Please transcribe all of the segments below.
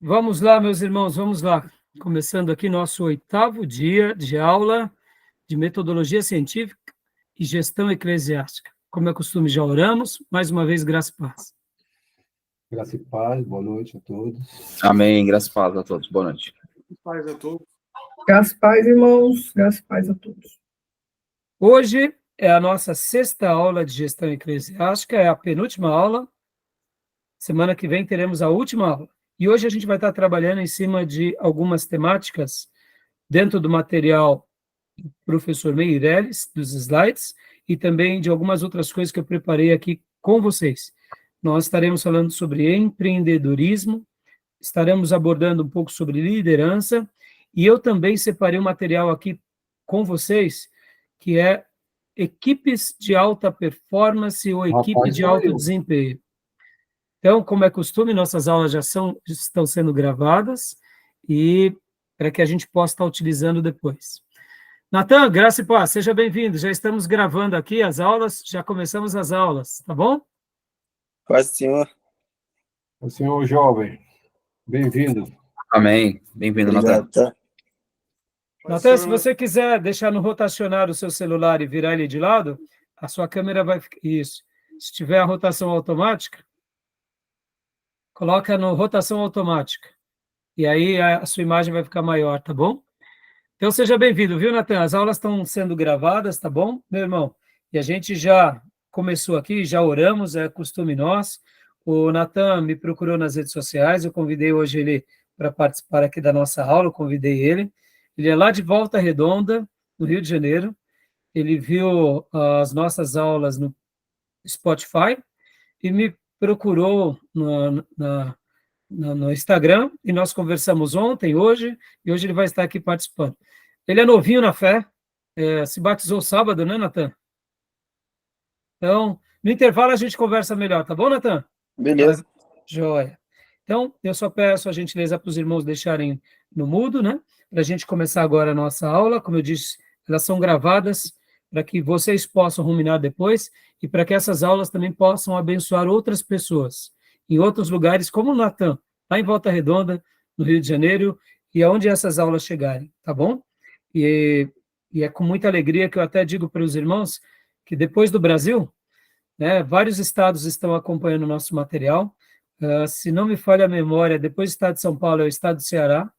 Vamos lá, meus irmãos, vamos lá. Começando aqui nosso 8º dia de aula de metodologia científica e gestão eclesiástica. Como é costume, já oramos. Mais uma vez, graça e paz. Graça e paz, boa noite a todos. Amém, graça e paz a todos, boa noite. Paz a todos. Graças e paz, irmãos, graças e paz a todos. Hoje é a nossa 6ª aula de gestão eclesiástica, é a penúltima aula. Semana que vem teremos a última aula. E hoje a gente vai estar trabalhando em cima de algumas temáticas dentro do material do professor Meirelles, dos slides, e também de algumas outras coisas que eu preparei aqui com vocês. Nós estaremos falando sobre empreendedorismo, estaremos abordando um pouco sobre liderança, e eu também separei um material aqui com vocês, que é equipes de alta performance ou equipe de alto desempenho. Então, como é costume, nossas aulas já estão sendo gravadas e para que a gente possa estar utilizando depois. Natan, graça e paz, seja bem-vindo. Já estamos gravando aqui as aulas, já começamos as aulas, tá bom? Paz, senhor. O senhor jovem, bem-vindo. Amém, bem-vindo, Natan. Tá? Natan, se você quiser deixar no rotacionar o seu celular e virar ele de lado, a sua câmera vai ficar... Isso. Se tiver a rotação automática, coloca no rotação automática. E aí a sua imagem vai ficar maior, tá bom? Então seja bem-vindo, viu, Natan? As aulas estão sendo gravadas, tá bom, meu irmão? E a gente já começou aqui, já oramos, é costume nosso. O Natan me procurou nas redes sociais, eu convidei hoje ele para participar aqui da nossa aula, eu convidei ele. Ele é lá de Volta Redonda, no Rio de Janeiro. Ele viu as nossas aulas no Spotify e me procurou no Instagram, e nós conversamos ontem, hoje, e hoje ele vai estar aqui participando. Ele é novinho na fé, se batizou sábado, né, Natan? Então, no intervalo a gente conversa melhor, tá bom, Natan? Beleza. Joia. Então, eu só peço a gentileza para os irmãos deixarem no mudo, né? Para a gente começar agora a nossa aula. Como eu disse, elas são gravadas para que vocês possam ruminar depois e para que essas aulas também possam abençoar outras pessoas em outros lugares, como o Natan, lá em Volta Redonda, no Rio de Janeiro, e aonde essas aulas chegarem, tá bom? E é com muita alegria que eu até digo para os irmãos que depois do Brasil, né, vários estados estão acompanhando o nosso material. Se não me falha a memória, depois do estado de São Paulo é o estado do Ceará.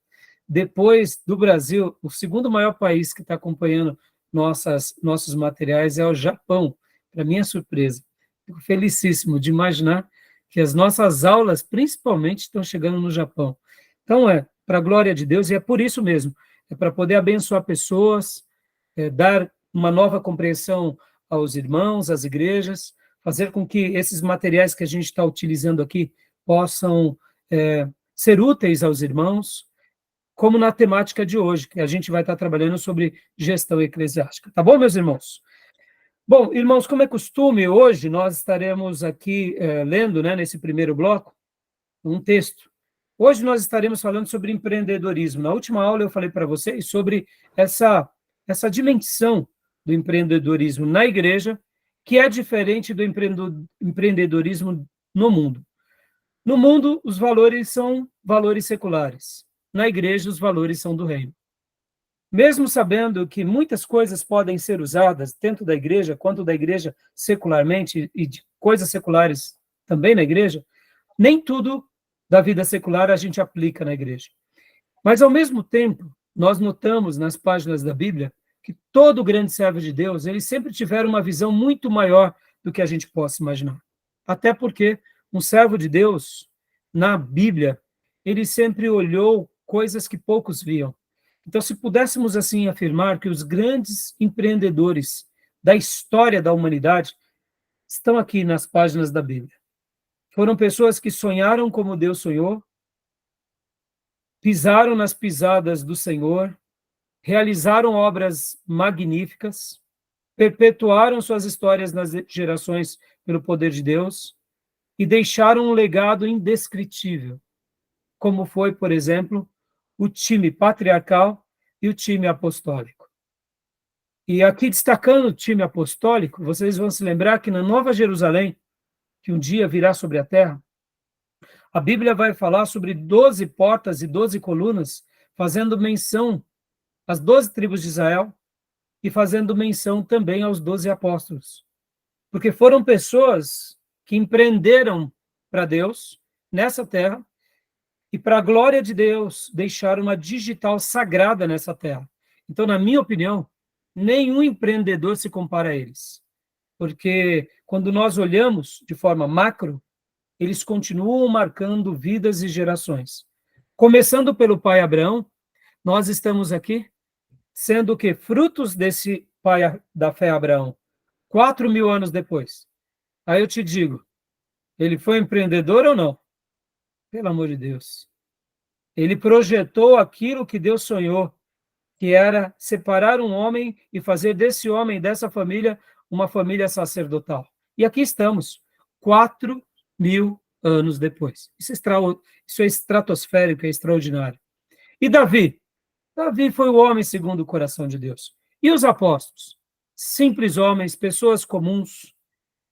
Depois do Brasil, o segundo maior país que está acompanhando nossos materiais é o Japão, para minha surpresa. Fico felicíssimo de imaginar que as nossas aulas, principalmente, estão chegando no Japão. Então, para a glória de Deus, e é por isso mesmo, é para poder abençoar pessoas, dar uma nova compreensão aos irmãos, às igrejas, fazer com que esses materiais que a gente está utilizando aqui possam ser úteis aos irmãos, como na temática de hoje, que a gente vai estar trabalhando sobre gestão eclesiástica. Tá bom, meus irmãos? Bom, irmãos, como é costume, hoje nós estaremos aqui lendo, né, nesse primeiro bloco, um texto. Hoje nós estaremos falando sobre empreendedorismo. Na última aula eu falei para vocês sobre essa dimensão do empreendedorismo na igreja, que é diferente do empreendedorismo no mundo. No mundo, os valores são valores seculares. Na igreja, os valores são do reino. Mesmo sabendo que muitas coisas podem ser usadas tanto da igreja quanto da igreja secularmente, e de coisas seculares também na igreja, nem tudo da vida secular a gente aplica na igreja. Mas, ao mesmo tempo, nós notamos nas páginas da Bíblia que todo grande servo de Deus, eles sempre tiveram uma visão muito maior do que a gente possa imaginar. Até porque um servo de Deus, na Bíblia, ele sempre olhou coisas que poucos viam. Então, se pudéssemos assim afirmar que os grandes empreendedores da história da humanidade estão aqui nas páginas da Bíblia. Foram pessoas que sonharam como Deus sonhou, pisaram nas pisadas do Senhor, realizaram obras magníficas, perpetuaram suas histórias nas gerações pelo poder de Deus e deixaram um legado indescritível, como foi, por exemplo, o time patriarcal e o time apostólico. E aqui, destacando o time apostólico, vocês vão se lembrar que na Nova Jerusalém, que um dia virá sobre a terra, A Bíblia vai falar sobre 12 portas e 12 colunas, fazendo menção às 12 tribos de Israel e fazendo menção também aos 12 apóstolos. Porque foram pessoas que empreenderam para Deus nessa terra e, para a glória de Deus, deixaram uma digital sagrada nessa terra. Então, na minha opinião, nenhum empreendedor se compara a eles. Porque quando nós olhamos de forma macro, eles continuam marcando vidas e gerações. Começando pelo pai Abraão, nós estamos aqui sendo que frutos desse pai da fé Abraão, 4.000 anos depois. Aí eu te digo, ele foi empreendedor ou não? Pelo amor de Deus. Ele projetou aquilo que Deus sonhou, que era separar um homem e fazer desse homem, dessa família, uma família sacerdotal. E aqui estamos, 4.000 anos depois. Isso é estratosférico, é extraordinário. E Davi? Davi foi o homem segundo o coração de Deus. E os apóstolos? Simples homens, pessoas comuns,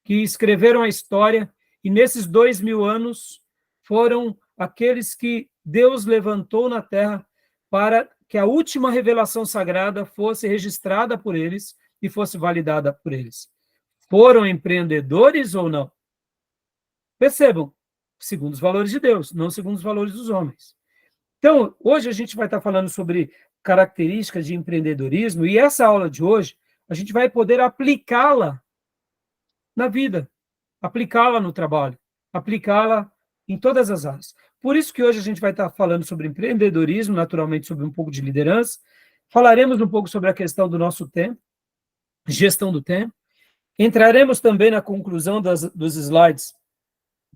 que escreveram a história, e nesses 2.000 anos foram aqueles que Deus levantou na terra para que a última revelação sagrada fosse registrada por eles e fosse validada por eles. Foram empreendedores ou não? Percebam, segundo os valores de Deus, não segundo os valores dos homens. Então, hoje a gente vai estar falando sobre características de empreendedorismo, e essa aula de hoje, a gente vai poder aplicá-la na vida, aplicá-la no trabalho, aplicá-la em todas as áreas. Por isso que hoje a gente vai estar falando sobre empreendedorismo, naturalmente sobre um pouco de liderança, falaremos um pouco sobre a questão do nosso tempo, gestão do tempo, entraremos também na conclusão dos slides,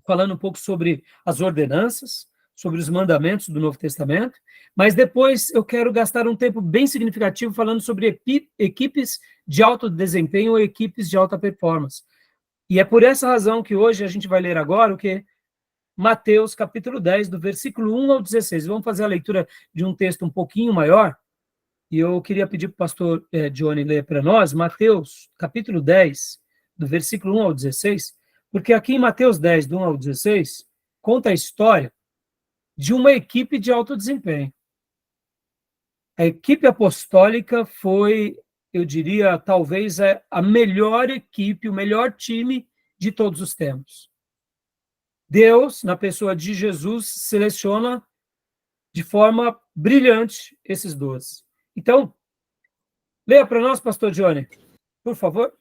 falando um pouco sobre as ordenanças, sobre os mandamentos do Novo Testamento, mas depois eu quero gastar um tempo bem significativo falando sobre equipes de alto desempenho ou equipes de alta performance. E é por essa razão que hoje a gente vai ler agora o que? Mateus, capítulo 10, do versículo 1 ao 16. Vamos fazer a leitura de um texto um pouquinho maior, e eu queria pedir para o pastor Johnny ler para nós, Mateus, capítulo 10, do versículo 1 ao 16, porque aqui em Mateus 10, do 1 ao 16, conta a história de uma equipe de alto desempenho. A equipe apostólica foi, eu diria, talvez a melhor equipe, o melhor time de todos os tempos. Deus, na pessoa de Jesus, seleciona de forma brilhante esses 12. Então, leia para nós, pastor Johnny, por favor.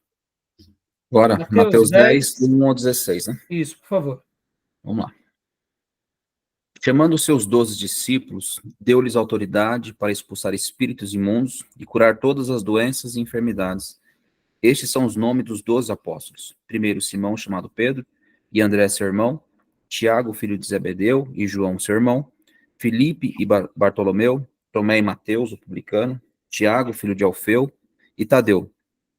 Agora, Mateus 10, do 1 ao 16, né? Isso, por favor. Vamos lá. Chamando os seus 12 discípulos, deu-lhes autoridade para expulsar espíritos imundos e curar todas as doenças e enfermidades. Estes são os nomes dos 12 apóstolos. Primeiro, Simão, chamado Pedro, e André, seu irmão, Tiago, filho de Zebedeu, e João, seu irmão, Filipe e Bartolomeu, Tomé e Mateus, o publicano, Tiago, filho de Alfeu, e Tadeu,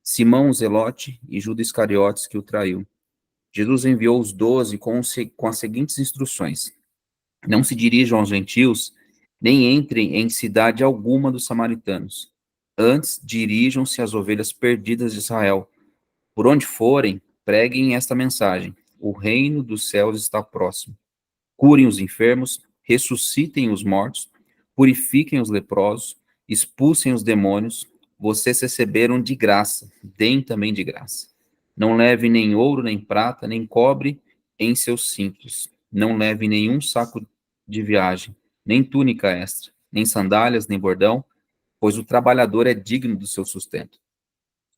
Simão, o Zelote, e Judas Iscariotes, que o traiu. Jesus enviou os 12 com as seguintes instruções: não se dirijam aos gentios, nem entrem em cidade alguma dos samaritanos. Antes, dirijam-se às ovelhas perdidas de Israel. Por onde forem, preguem esta mensagem: o reino dos céus está próximo. Curem os enfermos, ressuscitem os mortos, purifiquem os leprosos, expulsem os demônios. Vocês receberam de graça, deem também de graça. Não leve nem ouro, nem prata, nem cobre em seus cintos. Não leve nenhum saco de viagem, nem túnica extra, nem sandálias, nem bordão, pois o trabalhador é digno do seu sustento.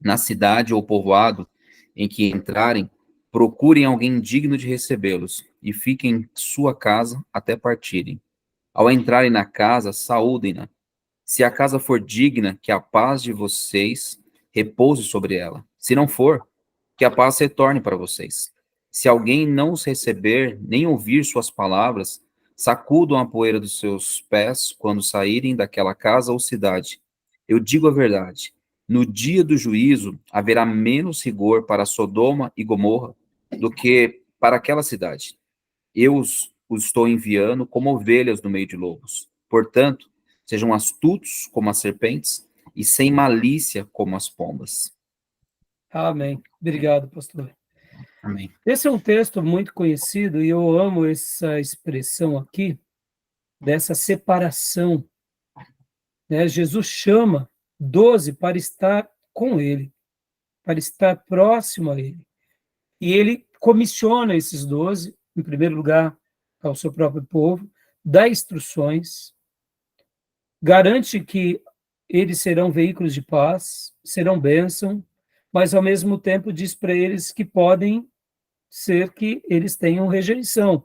Na cidade ou povoado em que entrarem, procurem alguém digno de recebê-los e fiquem em sua casa até partirem. Ao entrarem na casa, saúdem-na. Se a casa for digna, que a paz de vocês repouse sobre ela. Se não for, que a paz retorne para vocês. Se alguém não os receber, nem ouvir suas palavras, sacudam a poeira dos seus pés quando saírem daquela casa ou cidade. Eu digo a verdade, no dia do juízo haverá menos rigor para Sodoma e Gomorra do que para aquela cidade. Eu os estou enviando como ovelhas no meio de lobos. Portanto, sejam astutos como as serpentes e sem malícia como as pombas. Amém. Obrigado, pastor. Amém. Esse é um texto muito conhecido e eu amo essa expressão aqui, dessa separação, né? Jesus chama 12 para estar com ele, para estar próximo a ele. E ele comissiona esses 12, em primeiro lugar, ao seu próprio povo, dá instruções, garante que eles serão veículos de paz, serão bênção, mas ao mesmo tempo diz para eles que podem ser que eles tenham rejeição,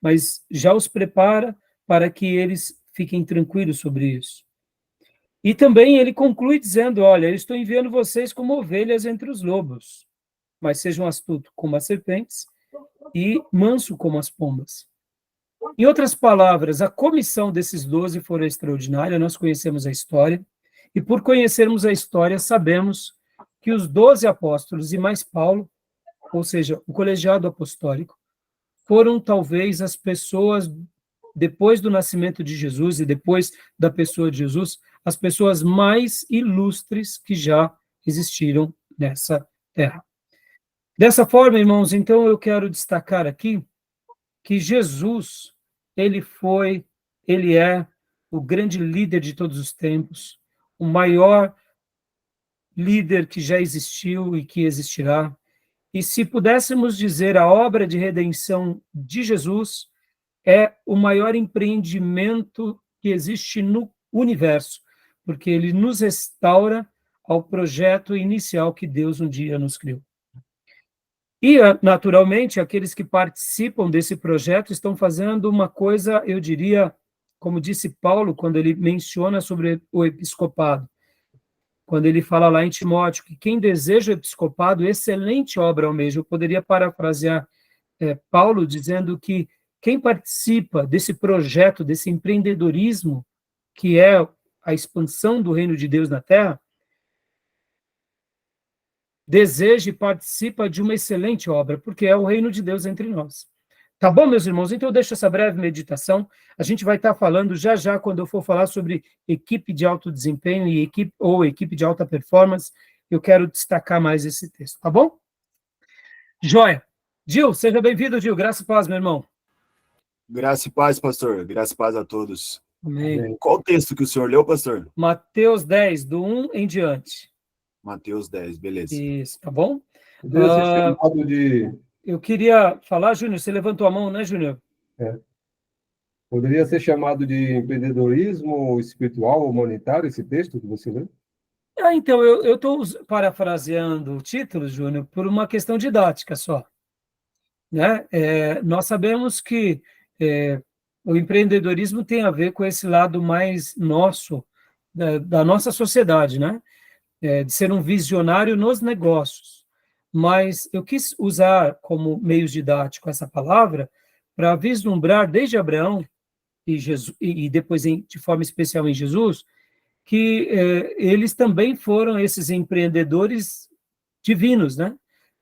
mas já os prepara para que eles fiquem tranquilos sobre isso. E também ele conclui dizendo, olha, eu estou enviando vocês como ovelhas entre os lobos, mas sejam astutos como as serpentes e manso como as pombas. Em outras palavras, a comissão desses 12 foi extraordinária, nós conhecemos a história, e por conhecermos a história, sabemos que os 12 apóstolos e mais Paulo, ou seja, o colegiado apostólico, foram talvez as pessoas, depois do nascimento de Jesus e depois da pessoa de Jesus, as pessoas mais ilustres que já existiram nessa terra. Dessa forma, irmãos, então eu quero destacar aqui que Jesus, ele é o grande líder de todos os tempos, o maior líder que já existiu e que existirá. E se pudéssemos dizer a obra de redenção de Jesus é o maior empreendimento que existe no universo, porque ele nos restaura ao projeto inicial que Deus um dia nos criou. E, naturalmente, aqueles que participam desse projeto estão fazendo uma coisa, eu diria, como disse Paulo, quando ele menciona sobre o episcopado, quando ele fala lá em Timóteo, que quem deseja o episcopado, excelente obra almeja. Eu poderia parafrasear Paulo dizendo que quem participa desse projeto, desse empreendedorismo, que é a expansão do reino de Deus na Terra, deseja e participa de uma excelente obra, porque é o reino de Deus entre nós. Tá bom, meus irmãos? Então eu deixo essa breve meditação. A gente vai estar falando já, quando eu for falar sobre equipe de alto desempenho e equipe de alta performance, eu quero destacar mais esse texto, tá bom? Joia. Gil, seja bem-vindo, Gil. Graça e paz, meu irmão. Graça e paz, pastor. Graça e paz a todos. Amém. Qual o texto que o senhor leu, pastor? Mateus 10, do 1 em diante. Mateus 10, beleza. Isso, tá bom? Poderia ser chamado de... Eu queria falar, Júnior, você levantou a mão, né, Júnior? Poderia ser chamado de empreendedorismo espiritual ou humanitário, esse texto que você leu? Então, eu estou parafraseando o título, Júnior, por uma questão didática só. Né? Nós sabemos que o empreendedorismo tem a ver com esse lado mais nosso, da nossa sociedade, né? De ser um visionário nos negócios. Mas eu quis usar como meio didático essa palavra para vislumbrar desde Abraão e, Jesus, e depois de forma especial em Jesus, que eles também foram esses empreendedores divinos, né?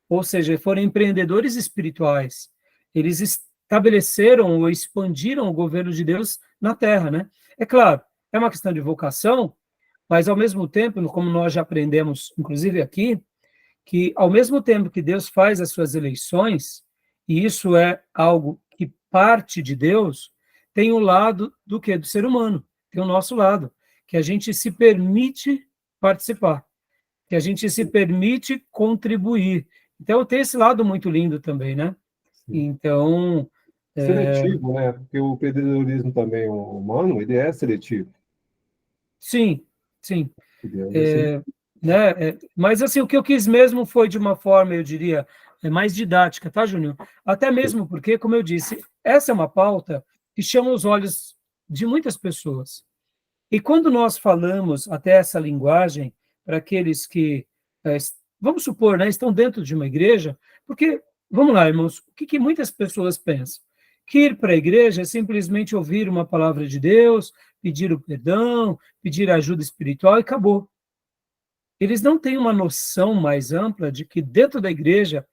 Ou seja, foram empreendedores espirituais. Eles estabeleceram ou expandiram o governo de Deus na Terra, né? É claro, é uma questão de vocação, mas ao mesmo tempo, como nós já aprendemos, inclusive aqui, que ao mesmo tempo que Deus faz as suas eleições, e isso é algo que parte de Deus, tem o lado do quê? Do ser humano, tem o nosso lado, que a gente se permite participar, que a gente se permite contribuir. Então, tem esse lado muito lindo também, né? Então... Seletivo, né? Porque o empreendedorismo também humano, ele é seletivo. Sim. Mas, assim, o que eu quis mesmo foi de uma forma, eu diria, mais didática, tá, Júnior? Até mesmo porque, como eu disse, essa é uma pauta que chama os olhos de muitas pessoas. E quando nós falamos até essa linguagem para aqueles que, vamos supor, né, estão dentro de uma igreja, porque, vamos lá, irmãos, o que muitas pessoas pensam? Que ir para a igreja é simplesmente ouvir uma palavra de Deus, pedir o perdão, pedir ajuda espiritual e acabou. Eles não têm uma noção mais ampla de que dentro da igreja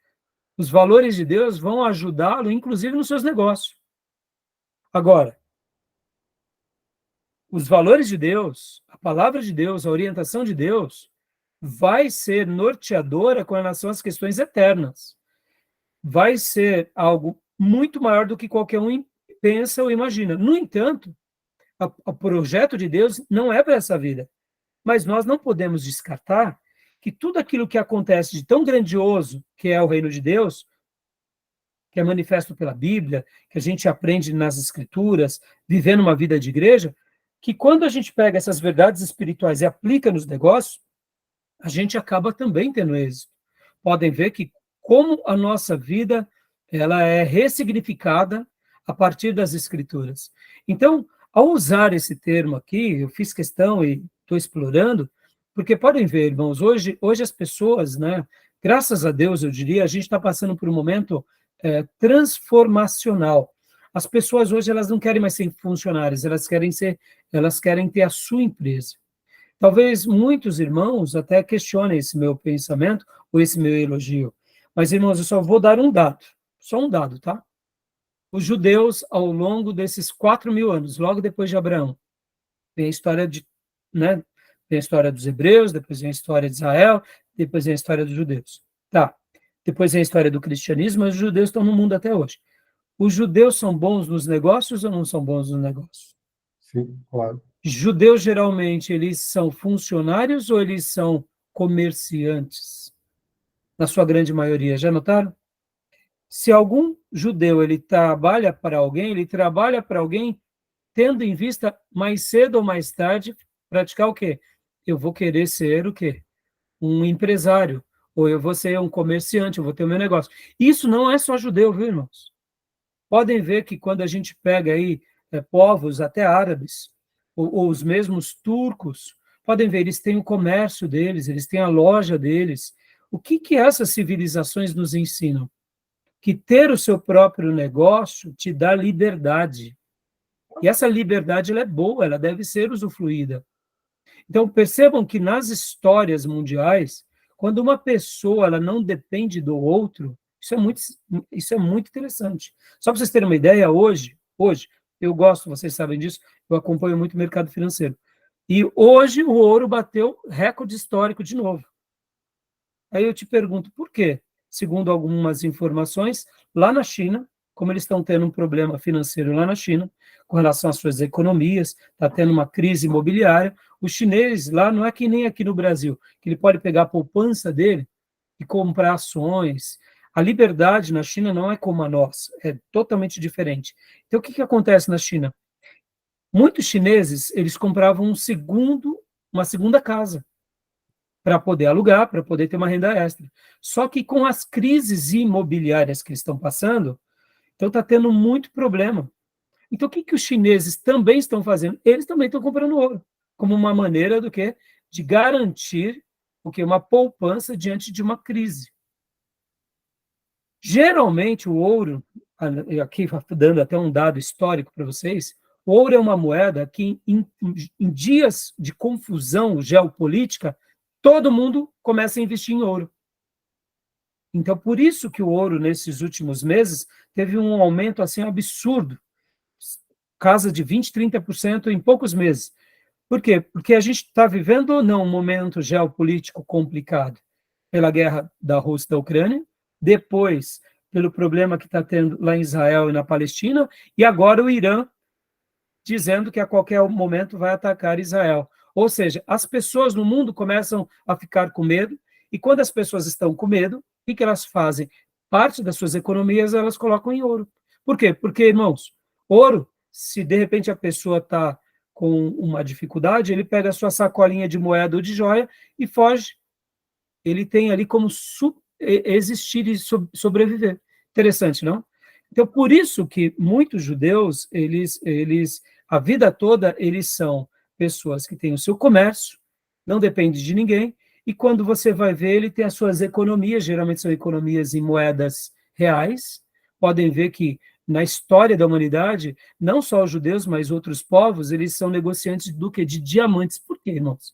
os valores de Deus vão ajudá-lo, inclusive nos seus negócios. Agora, os valores de Deus, a palavra de Deus, a orientação de Deus, vai ser norteadora com relação às questões eternas. vai ser algo muito maior do que qualquer um pensa ou imagina. No entanto, o projeto de Deus não é para essa vida. Mas nós não podemos descartar que tudo aquilo que acontece de tão grandioso que é o reino de Deus, que é manifesto pela Bíblia, que a gente aprende nas Escrituras, vivendo uma vida de igreja, que quando a gente pega essas verdades espirituais e aplica nos negócios, a gente acaba também tendo êxito. Podem ver que como a nossa vida ela é ressignificada a partir das Escrituras. Então, ao usar esse termo aqui, eu fiz questão e estou explorando, porque podem ver, irmãos, hoje as pessoas, né, graças a Deus, eu diria, a gente está passando por um momento transformacional. As pessoas hoje elas não querem mais ser funcionários, elas querem ter a sua empresa. Talvez muitos irmãos até questionem esse meu pensamento ou esse meu elogio. Mas, irmãos, eu só vou dar um dado, só um dado, tá? Os judeus, ao longo desses 4.000 anos, logo depois de Abraão, tem a história né? Tem a história dos hebreus, depois vem a história de Israel, depois vem a história dos judeus. Tá. Depois vem a história do cristianismo, mas os judeus estão no mundo até hoje. Os judeus são bons nos negócios ou não são bons nos negócios? Sim, claro. Judeus, geralmente, eles são funcionários ou eles são comerciantes? Na sua grande maioria, já notaram? Se algum judeu ele trabalha para alguém tendo em vista mais cedo ou mais tarde praticar o quê? Eu vou querer ser o quê? Um empresário, ou eu vou ser um comerciante, eu vou ter o meu negócio. Isso não é só judeu, viu, irmãos? Podem ver que quando a gente pega aí povos até árabes, ou os mesmos turcos, podem ver, eles têm o comércio deles, eles têm a loja deles. O que essas civilizações nos ensinam? Que ter o seu próprio negócio te dá liberdade. E essa liberdade ela é boa, ela deve ser usufruída. Então, percebam que nas histórias mundiais, quando uma pessoa ela não depende do outro, isso é muito interessante. Só para vocês terem uma ideia, hoje, eu gosto, vocês sabem disso, eu acompanho muito o mercado financeiro. E hoje o ouro bateu recorde histórico de novo. Aí eu te pergunto, por quê? Segundo algumas informações, lá na China, como eles estão tendo um problema financeiro lá na China, com relação às suas economias, está tendo uma crise imobiliária, o chinês lá não é que nem aqui no Brasil, que ele pode pegar a poupança dele e comprar ações. A liberdade na China não é como a nossa, é totalmente diferente. Então, o que acontece na China? Muitos chineses, eles compravam uma segunda casa, para poder alugar, para poder ter uma renda extra. Só que com as crises imobiliárias que eles estão passando, então está tendo muito problema. Então, o que os chineses também estão fazendo? Eles também estão comprando ouro, como uma maneira do quê? De garantir o quê? Uma poupança diante de uma crise. Geralmente, o ouro, aqui dando até um dado histórico para vocês, o ouro é uma moeda que, em dias de confusão geopolítica, todo mundo começa a investir em ouro. Então, por isso que o ouro, nesses últimos meses, teve um aumento assim absurdo, casa de 20%, 30% em poucos meses. Por quê? Porque a gente está vivendo ou não um momento geopolítico complicado pela guerra da Rússia e da Ucrânia, depois pelo problema que está tendo lá em Israel e na Palestina, e agora o Irã dizendo que a qualquer momento vai atacar Israel. Ou seja, as pessoas no mundo começam a ficar com medo, e quando as pessoas estão com medo, o que elas fazem? Parte das suas economias elas colocam em ouro. Por quê? Porque, irmãos, ouro, se de repente a pessoa está com uma dificuldade, ele pega a sua sacolinha de moeda ou de joia e foge. Ele tem ali como existir e sobreviver. Interessante, não? Então, por isso que muitos judeus, a vida toda, eles são pessoas que têm o seu comércio, não depende de ninguém, e quando você vai ver, ele tem as suas economias, geralmente são economias em moedas reais. Podem ver que na história da humanidade, não só os judeus, mas outros povos, eles são negociantes do que? De diamantes. Por quê, irmãos?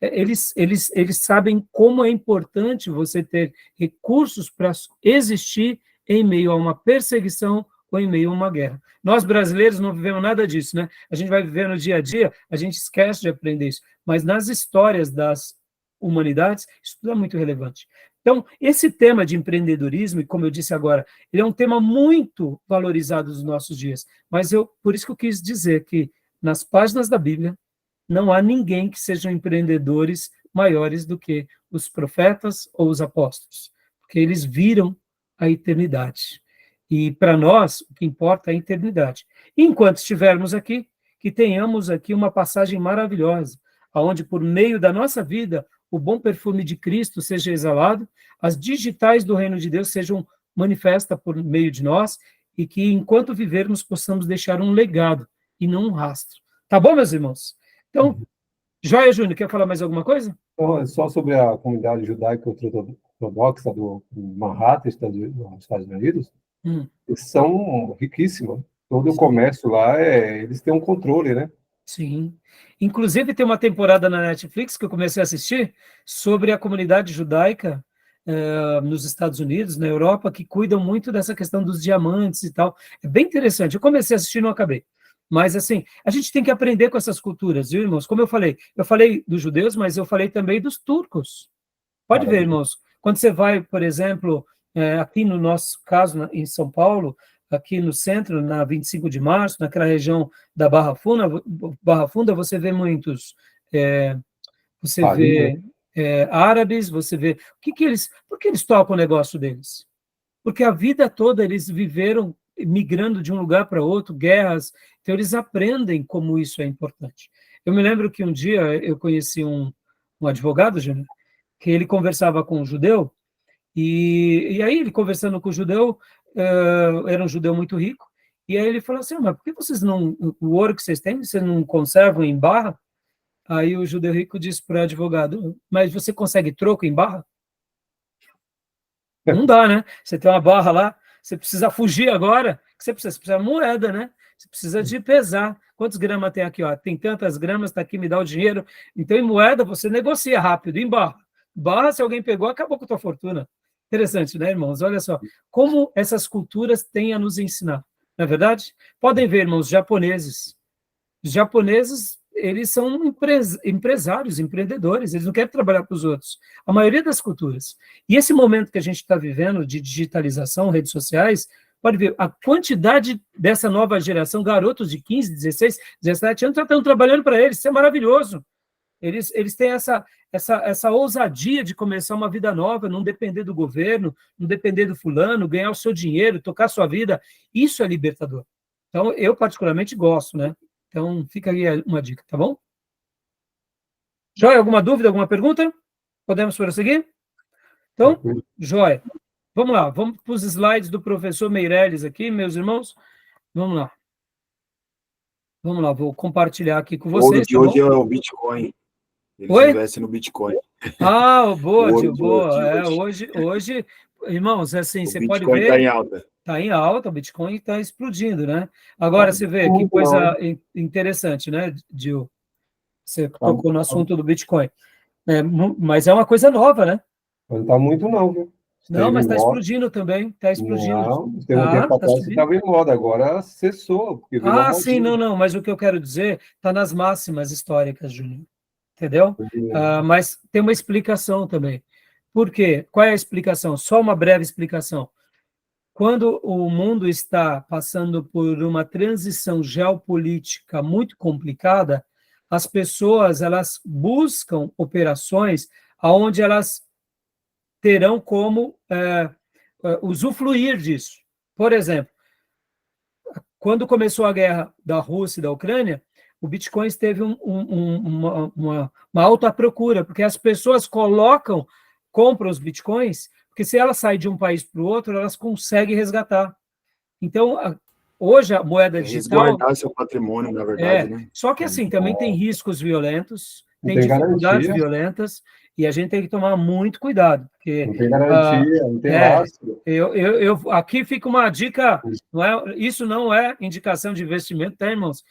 Eles sabem como é importante você ter recursos para existir em meio a uma perseguição ou em meio a uma guerra. Nós, brasileiros, não vivemos nada disso, né? A gente vai viver no dia a dia, a gente esquece de aprender isso. Mas nas histórias das humanidades, isso tudo é muito relevante. Então, esse tema de empreendedorismo, e como eu disse agora, ele é um tema muito valorizado nos nossos dias, mas por isso que eu quis dizer que nas páginas da Bíblia não há ninguém que sejam empreendedores maiores do que os profetas ou os apóstolos, porque eles viram a eternidade. E para nós, o que importa é a eternidade. E enquanto estivermos aqui, que tenhamos aqui uma passagem maravilhosa, onde por meio da nossa vida, o bom perfume de Cristo seja exalado, as digitais do reino de Deus sejam manifestas por meio de nós, e que enquanto vivermos possamos deixar um legado e não um rastro. Tá bom, meus irmãos? Então, Joia Júnior, quer falar mais alguma coisa? Então, é só sobre a comunidade judaica ortodoxa do Manhattan, nos Estados Unidos. Eles são riquíssimos. Todo o comércio lá, eles têm um controle, né? Sim. Inclusive, tem uma temporada na Netflix que eu comecei a assistir sobre a comunidade judaica nos Estados Unidos, na Europa, que cuidam muito dessa questão dos diamantes e tal. É bem interessante. Eu comecei a assistir e não acabei. Mas, assim, a gente tem que aprender com essas culturas, viu, irmãos? Como eu falei dos judeus, mas eu falei também dos turcos. Pode ver, irmãos. Quando você vai, por exemplo, aqui no nosso caso, em São Paulo, aqui no centro, na 25 de março, naquela região da Barra Funda, você vê muitos, você vê árabes, você vê... Por que eles tocam o negócio deles? Porque a vida toda eles viveram migrando de um lugar para outro, guerras, então eles aprendem como isso é importante. Eu me lembro que um dia eu conheci um advogado, Júnior, que ele conversava com um judeu, e aí ele conversando com o judeu, era um judeu muito rico, e aí ele falou assim, mas por que vocês não, o ouro que vocês têm, vocês não conservam em barra? Aí o judeu rico disse para o advogado, mas você consegue troco em barra? Não dá, né? Você tem uma barra lá, você precisa fugir agora, você precisa de moeda, né? Você precisa de pesar. Quantos gramas tem aqui? Ó? Tem tantas gramas, está aqui, me dá o dinheiro. Então, em moeda, você negocia rápido, em barra. Barra, se alguém pegou, acabou com a tua fortuna. Interessante, né, irmãos? Olha só, como essas culturas têm a nos ensinar. Não é verdade? Podem ver, irmãos, japoneses. Os japoneses, eles são empresários, empreendedores, eles não querem trabalhar para os outros. A maioria das culturas. E esse momento que a gente está vivendo de digitalização, redes sociais, pode ver, a quantidade dessa nova geração, garotos de 15, 16, 17 anos, já estão trabalhando para eles, isso é maravilhoso. Eles têm essa ousadia de começar uma vida nova, não depender do governo, não depender do fulano, ganhar o seu dinheiro, tocar a sua vida. Isso é libertador. Então, eu particularmente gosto, né? Então, fica aí uma dica, tá bom? Joia, alguma dúvida, alguma pergunta? Podemos prosseguir? Então, joia. Vamos lá, vamos para os slides do professor Meirelles aqui, meus irmãos. Vamos lá. Vamos lá, vou compartilhar aqui com vocês. O ouro de hoje é o Bitcoin. Eles investem no Bitcoin. Ah, boa, Gil, boa. Hoje, irmãos, assim, você pode ver... O Bitcoin está em alta. Está em alta, o Bitcoin está explodindo, né? Agora, você vê que coisa interessante, né, Gil? Você tocou no assunto do Bitcoin. Mas é uma coisa nova, né? Não está muito, não, viu? Não, mas está explodindo também, está explodindo. Não, tem um tempo atrás que estava em moda, agora cessou. Sim, não, mas o que eu quero dizer está nas máximas históricas, Júnior. Entendeu? Mas tem uma explicação também. Por quê? Qual é a explicação? Só uma breve explicação. Quando o mundo está passando por uma transição geopolítica muito complicada, as pessoas elas buscam operações onde elas terão como usufruir disso. Por exemplo, quando começou a guerra da Rússia e da Ucrânia, o Bitcoin teve uma alta procura, porque as pessoas compram os Bitcoins, porque se ela sai de um país para o outro, elas conseguem resgatar. Então, hoje a moeda digital... Resguardar seu patrimônio, na verdade, né? Só que assim, também tem riscos violentos, tem dificuldades violentas, e a gente tem que tomar muito cuidado, porque... Não tem garantia, não tem rastro. Aqui fica uma dica, isso não é indicação de investimento, tá, irmãos?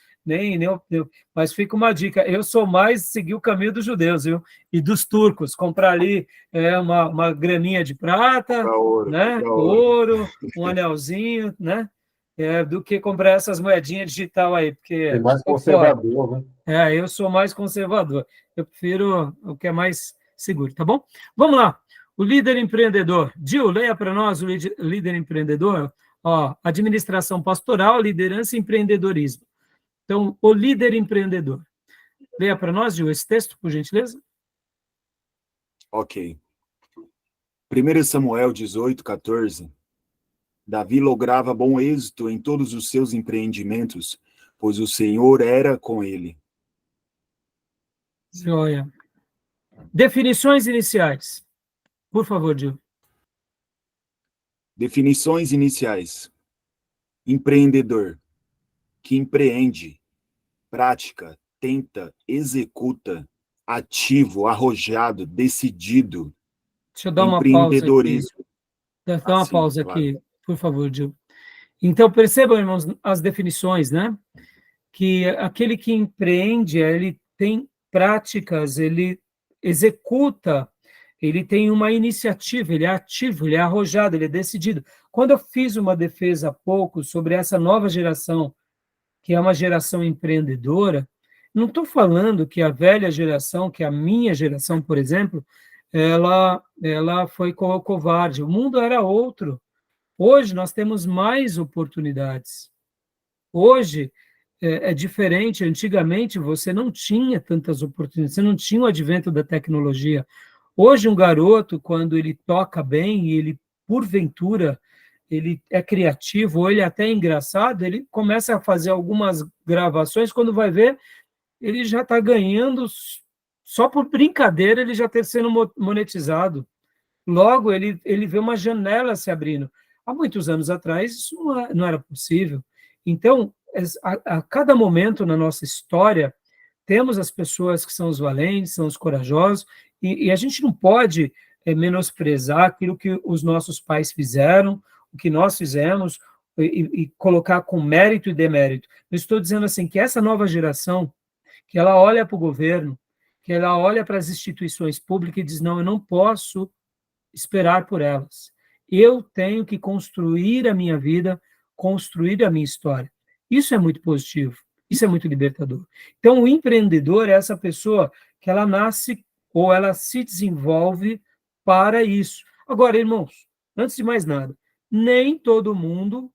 Mas fica uma dica, eu sou mais seguir o caminho dos judeus, viu? E dos turcos, comprar ali uma graninha de prata, né? Ouro, um anelzinho, né? Do que comprar essas moedinhas digital aí, porque... É mais conservador, né? Eu sou mais conservador, eu prefiro o que é mais seguro, tá bom? Vamos lá, O líder empreendedor. Gil, leia para nós o líder empreendedor. Ó, administração pastoral, liderança e empreendedorismo. Então, o líder empreendedor. Leia para nós, Gil, esse texto, por gentileza. Ok. 1 Samuel 18:14. Davi lograva bom êxito em todos os seus empreendimentos, pois o Senhor era com ele. Joia. Definições iniciais. Por favor, Gil. Definições iniciais. Empreendedor, que empreende, prática, tenta, executa, ativo, arrojado, decidido. Deixa eu dar uma pausa aqui. Deve dar uma pausa aqui, por favor, Gil. Então, percebam, irmãos, as definições, né? Que aquele que empreende, ele tem práticas, ele executa, ele tem uma iniciativa, ele é ativo, ele é arrojado, ele é decidido. Quando eu fiz uma defesa há pouco sobre essa nova geração, que é uma geração empreendedora, não estou falando que a velha geração, que a minha geração, por exemplo, ela foi covarde. O mundo era outro. Hoje nós temos mais oportunidades. Hoje é diferente. Antigamente você não tinha tantas oportunidades, você não tinha o advento da tecnologia. Hoje um garoto, quando ele toca bem e ele, porventura, ele é criativo, ou ele até é engraçado, ele começa a fazer algumas gravações, quando vai ver, ele já está ganhando, só por brincadeira, ele já está sendo monetizado. Logo, ele vê uma janela se abrindo. Há muitos anos atrás, isso não era possível. Então, a cada momento na nossa história, temos as pessoas que são os valentes, são os corajosos, e a gente não pode menosprezar aquilo que os nossos pais fizeram, o que nós fizemos, e colocar com mérito e demérito. Eu estou dizendo assim, que essa nova geração, que ela olha para o governo, que ela olha para as instituições públicas e diz, não, eu não posso esperar por elas. Eu tenho que construir a minha vida, construir a minha história. Isso é muito positivo, isso é muito libertador. Então, o empreendedor é essa pessoa que ela nasce ou ela se desenvolve para isso. Agora, irmãos, antes de mais nada, nem todo mundo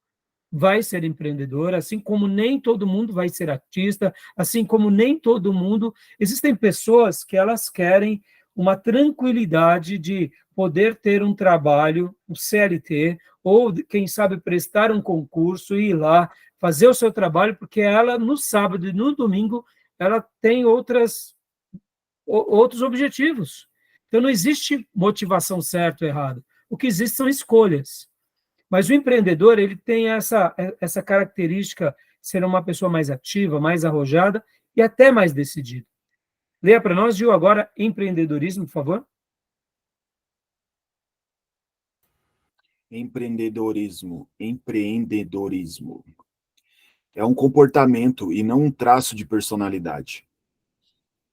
vai ser empreendedor, assim como nem todo mundo vai ser artista, assim como nem todo mundo... Existem pessoas que elas querem uma tranquilidade de poder ter um trabalho, um CLT, ou, quem sabe, prestar um concurso e ir lá, fazer o seu trabalho, porque ela, no sábado e no domingo, ela tem outros objetivos. Então, não existe motivação certa ou errada. O que existe são escolhas. Mas o empreendedor, ele tem essa característica de ser uma pessoa mais ativa, mais arrojada e até mais decidida. Leia para nós, Gil, agora, empreendedorismo, por favor. Empreendedorismo. É um comportamento e não um traço de personalidade.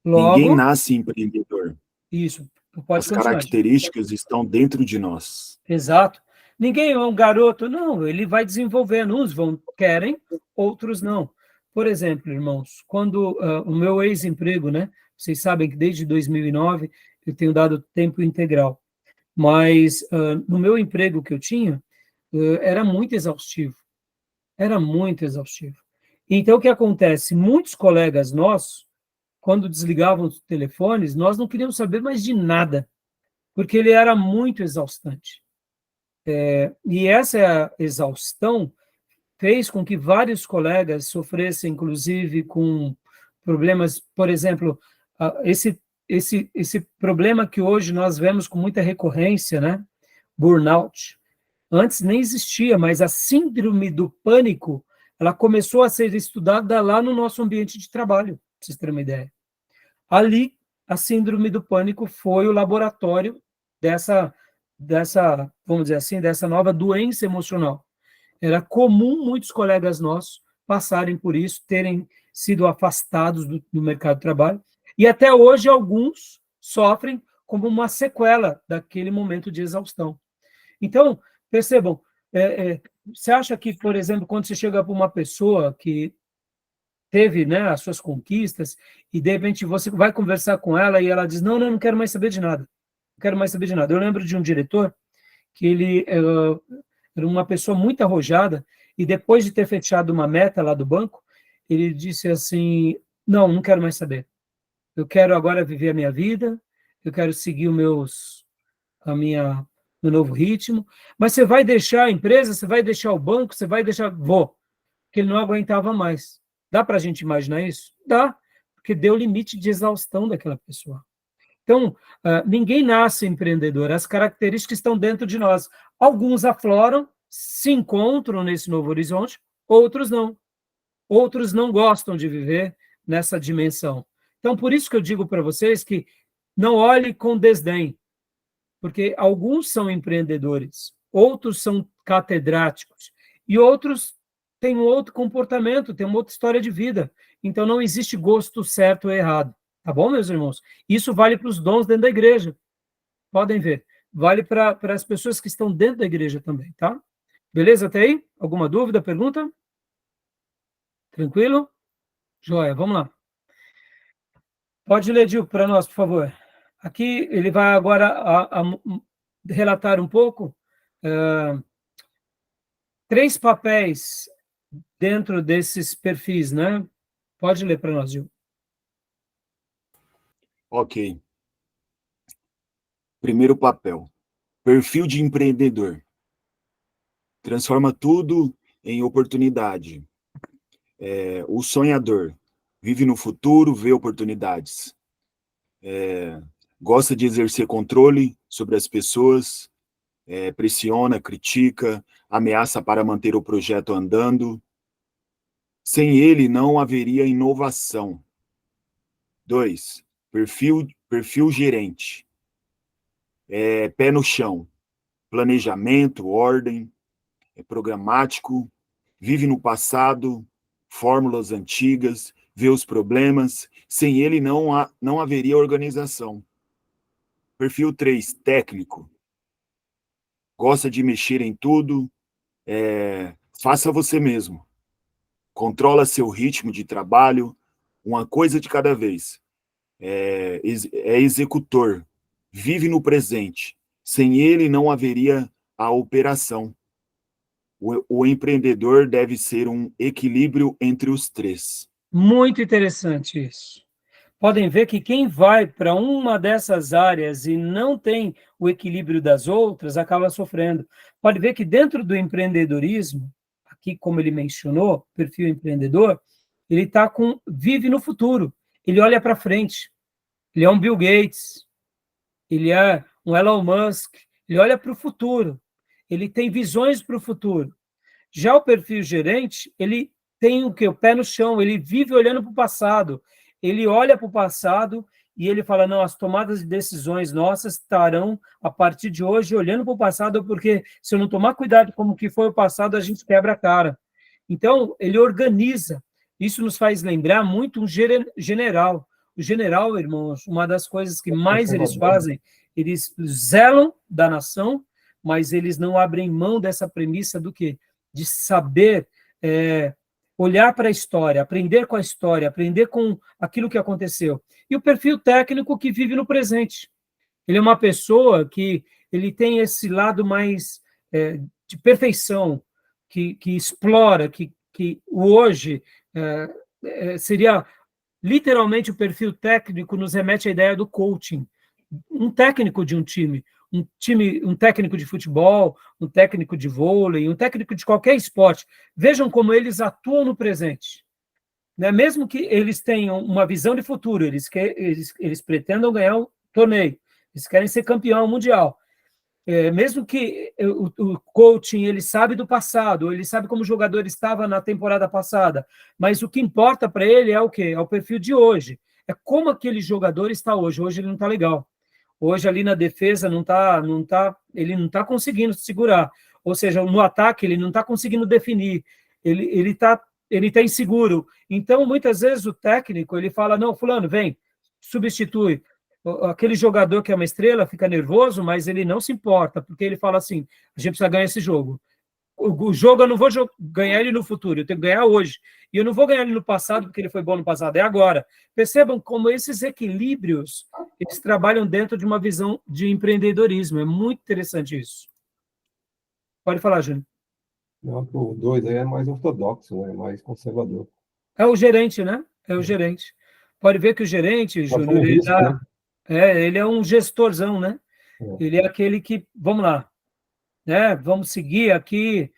Logo, ninguém nasce empreendedor. Isso, pode As continuar. características estão dentro de nós. Exato. Ninguém é um garoto, não, ele vai desenvolvendo, uns querem, outros não. Por exemplo, irmãos, quando o meu ex-emprego, né, vocês sabem que desde 2009 eu tenho dado tempo integral, mas no meu emprego que eu tinha, era muito exaustivo. Então, o que acontece? Muitos colegas nossos, quando desligavam os telefones, nós não queríamos saber mais de nada, porque ele era muito exaustante. E essa exaustão fez com que vários colegas sofressem, inclusive, com problemas, por exemplo, esse problema que hoje nós vemos com muita recorrência, né? Burnout. Antes nem existia, mas a síndrome do pânico, ela começou a ser estudada lá no nosso ambiente de trabalho, para vocês terem uma ideia. Ali, a síndrome do pânico foi o laboratório dessa, vamos dizer assim, dessa nova doença emocional. Era comum muitos colegas nossos passarem por isso, terem sido afastados do mercado de trabalho, e até hoje alguns sofrem como uma sequela daquele momento de exaustão. Então, percebam, você acha que, por exemplo, quando você chega para uma pessoa que teve, né, as suas conquistas, e de repente você vai conversar com ela e ela diz, não, não quero mais saber de nada. quero mais saber de nada. Eu lembro de um diretor que ele era uma pessoa muito arrojada, e depois de ter fechado uma meta lá do banco, ele disse assim, não quero mais saber. Eu quero agora viver a minha vida, eu quero seguir meu novo ritmo, mas você vai deixar a empresa, você vai deixar o banco, você vai deixar... Vou, porque ele não aguentava mais. Dá para a gente imaginar isso? Dá, porque deu limite de exaustão daquela pessoa. Então, ninguém nasce empreendedor, as características estão dentro de nós. Alguns afloram, se encontram nesse novo horizonte, outros não. Outros não gostam de viver nessa dimensão. Então, por isso que eu digo para vocês que não olhe com desdém, porque alguns são empreendedores, outros são catedráticos, e outros têm um outro comportamento, têm uma outra história de vida. Então, não existe gosto certo ou errado. Tá bom, meus irmãos? Isso vale para os dons dentro da igreja. Podem ver. Vale para as pessoas que estão dentro da igreja também, tá? Beleza até aí? Alguma dúvida, pergunta? Tranquilo? Joia, vamos lá. Pode ler, Gil, para nós, por favor. Aqui ele vai agora a relatar um pouco 3 papéis dentro desses perfis, né? Pode ler para nós, Gil. Ok. Primeiro papel. Perfil de empreendedor. Transforma tudo em oportunidade. O sonhador. Vive no futuro, vê oportunidades. Gosta de exercer controle sobre as pessoas. Pressiona, critica, ameaça para manter o projeto andando. Sem ele, não haveria inovação. 2. Perfil gerente. Pé no chão. Planejamento, ordem, programático, vive no passado, fórmulas antigas, vê os problemas. Sem ele, não haveria organização. Perfil 3, técnico. Gosta de mexer em tudo. Faça você mesmo. Controla seu ritmo de trabalho, uma coisa de cada vez. É executor. Vive no presente. Sem ele, não haveria a operação. O empreendedor deve ser um equilíbrio entre os 3. Muito interessante isso. Podem ver que quem vai para uma dessas áreas e não tem o equilíbrio das outras, acaba sofrendo. Pode ver que dentro do empreendedorismo, aqui como ele mencionou, perfil empreendedor, ele vive no futuro, ele olha para frente. Ele é um Bill Gates, ele é um Elon Musk, ele olha para o futuro, ele tem visões para o futuro. Já o perfil gerente, ele tem o quê? O pé no chão, ele vive olhando para o passado, ele olha para o passado e ele fala, não, as tomadas de decisões nossas estarão, a partir de hoje, olhando para o passado, porque se eu não tomar cuidado como que foi o passado, a gente quebra a cara. Então, ele organiza. Isso nos faz lembrar muito um general. O general, irmãos, uma das coisas que mais eles fazem, eles zelam da nação, mas eles não abrem mão dessa premissa do quê? De saber olhar para a história, aprender com a história, aprender com aquilo que aconteceu. E o perfil técnico que vive no presente. Ele é uma pessoa que ele tem esse lado mais de perfeição, que explora, que o hoje seria... Literalmente, o perfil técnico nos remete à ideia do coaching. Um técnico de um time, um técnico de futebol, um técnico de vôlei, um técnico de qualquer esporte. Vejam como eles atuam no presente. Né? Mesmo que eles tenham uma visão de futuro, eles pretendam ganhar o torneio, eles querem ser campeão mundial. Mesmo que o coaching, ele sabe do passado, ele sabe como o jogador estava na temporada passada, mas o que importa para ele é o quê? É o perfil de hoje. É como aquele jogador está hoje. Hoje ele não está legal. Hoje ali na defesa ele não está conseguindo se segurar. Ou seja, no ataque ele não está conseguindo definir. Ele está inseguro. Então, muitas vezes o técnico, ele fala, não, fulano, vem, substitui. Aquele jogador que é uma estrela fica nervoso, mas ele não se importa, porque ele fala assim, a gente precisa ganhar esse jogo. o jogo eu não vou ganhar ele no futuro, eu tenho que ganhar hoje. E eu não vou ganhar ele no passado porque ele foi bom no passado, é agora. Percebam como esses equilíbrios, eles trabalham dentro de uma visão de empreendedorismo. É muito interessante isso. Pode falar, Júnior. Não, o 2 aí é mais ortodoxo, né? Mais conservador. É o gerente, né? É o gerente. Pode ver que o gerente, Júnior, ele é um gestorzão, né? Ele é aquele que, vamos lá, né? Vamos seguir aqui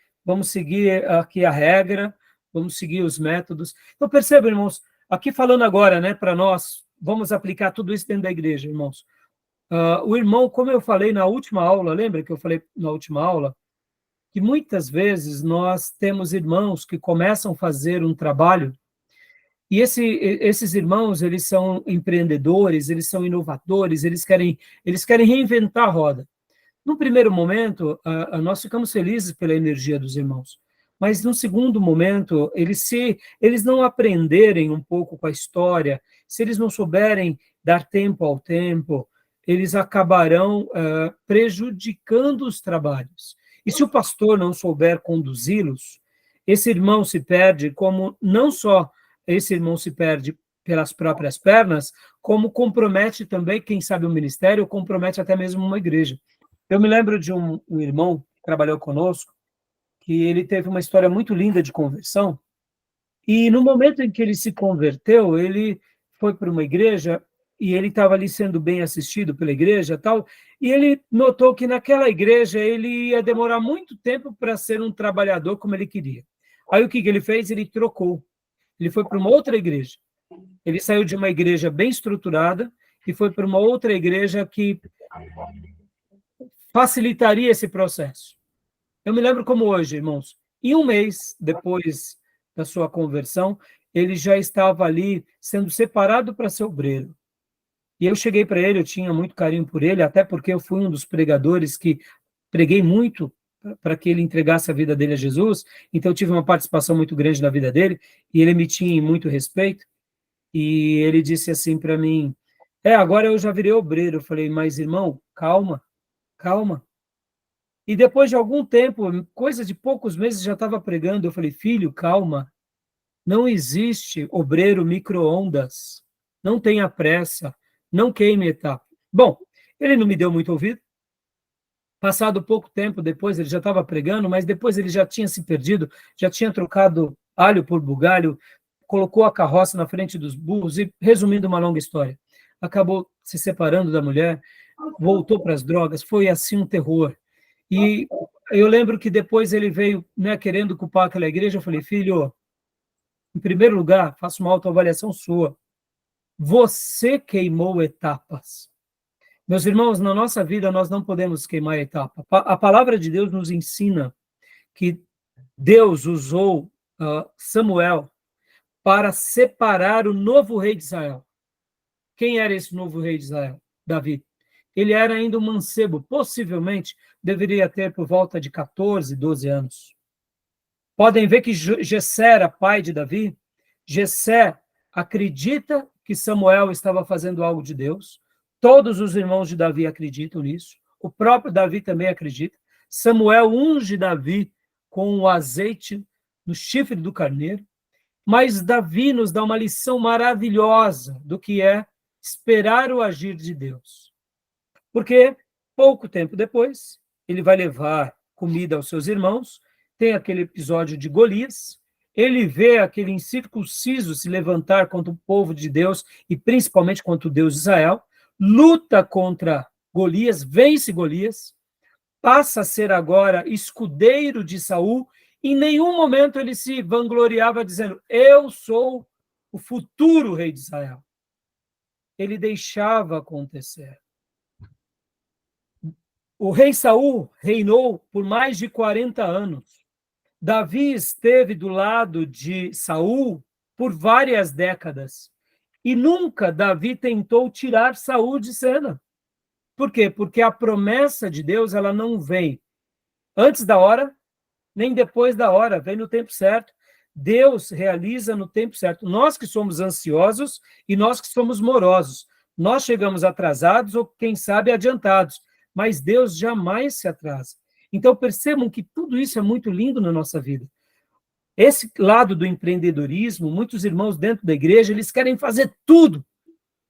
a regra, vamos seguir os métodos. Então, percebam, irmãos, aqui falando agora, né, para nós, vamos aplicar tudo isso dentro da igreja, irmãos. O irmão, como eu falei na última aula, lembra que eu falei na última aula, que muitas vezes nós temos irmãos que começam a fazer um trabalho, e esses irmãos, eles são empreendedores, eles são inovadores, eles querem reinventar a roda. Num primeiro momento, nós ficamos felizes pela energia dos irmãos, mas num segundo momento, eles não aprenderem um pouco com a história, se eles não souberem dar tempo ao tempo, eles acabarão prejudicando os trabalhos. E se o pastor não souber conduzi-los, esse irmão se perde, como não só esse irmão se perde pelas próprias pernas, como compromete também, quem sabe, o ministério, compromete até mesmo uma igreja. Eu me lembro de um irmão que trabalhou conosco, que ele teve uma história muito linda de conversão, e no momento em que ele se converteu, ele foi para uma igreja, e ele estava ali sendo bem assistido pela igreja, tal, e ele notou que naquela igreja ele ia demorar muito tempo para ser um trabalhador como ele queria. Aí o que ele fez? Ele trocou. Ele foi para uma outra igreja. Ele saiu de uma igreja bem estruturada e foi para uma outra igreja que facilitaria esse processo. Eu me lembro como hoje, irmãos, em um mês depois da sua conversão, ele já estava ali sendo separado para ser obreiro. E eu cheguei para ele, eu tinha muito carinho por ele, até porque eu fui um dos pregadores que preguei muito para que ele entregasse a vida dele a Jesus, então eu tive uma participação muito grande na vida dele, e ele me tinha em muito respeito, e ele disse assim para mim, agora eu já virei obreiro. Eu falei, mas irmão, calma. E depois de algum tempo, coisa de poucos meses, já estava pregando. Eu falei, filho, calma, não existe obreiro micro-ondas, não tenha pressa, não queime etapa. Bom, ele não me deu muito ouvido. Passado pouco tempo depois, ele já estava pregando, mas depois ele já tinha se perdido, já tinha trocado alho por bugalho, colocou a carroça na frente dos burros e, resumindo uma longa história, acabou se separando da mulher, voltou para as drogas, foi assim um terror. E eu lembro que depois ele veio, né, querendo culpar aquela igreja. Eu falei, filho, em primeiro lugar, faça uma autoavaliação sua. Você queimou etapas. Meus irmãos, na nossa vida nós não podemos queimar etapa. A palavra de Deus nos ensina que Deus usou Samuel para separar o novo rei de Israel. Quem era esse novo rei de Israel? Davi. Ele era ainda um mancebo, possivelmente deveria ter por volta de 14, 12 anos. Podem ver que Jessé era pai de Davi. Jessé acredita que Samuel estava fazendo algo de Deus. Todos os irmãos de Davi acreditam nisso. O próprio Davi também acredita. Samuel unge Davi com o azeite no chifre do carneiro. Mas Davi nos dá uma lição maravilhosa do que é esperar o agir de Deus. Porque pouco tempo depois, ele vai levar comida aos seus irmãos, tem aquele episódio de Golias, ele vê aquele incircunciso se levantar contra o povo de Deus e principalmente contra o Deus de Israel, luta contra Golias, vence Golias, passa a ser agora escudeiro de Saul. Em nenhum momento ele se vangloriava dizendo, eu sou o futuro rei de Israel. Ele deixava acontecer. O rei Saul reinou por mais de 40 anos. Davi esteve do lado de Saul por várias décadas. E nunca Davi tentou tirar Saul de cena. Por quê? Porque a promessa de Deus, ela não vem antes da hora, nem depois da hora, vem no tempo certo. Deus realiza no tempo certo. Nós que somos ansiosos e nós que somos morosos. Nós chegamos atrasados ou, quem sabe, adiantados. Mas Deus jamais se atrasa. Então, percebam que tudo isso é muito lindo na nossa vida. Esse lado do empreendedorismo, muitos irmãos dentro da igreja, eles querem fazer tudo.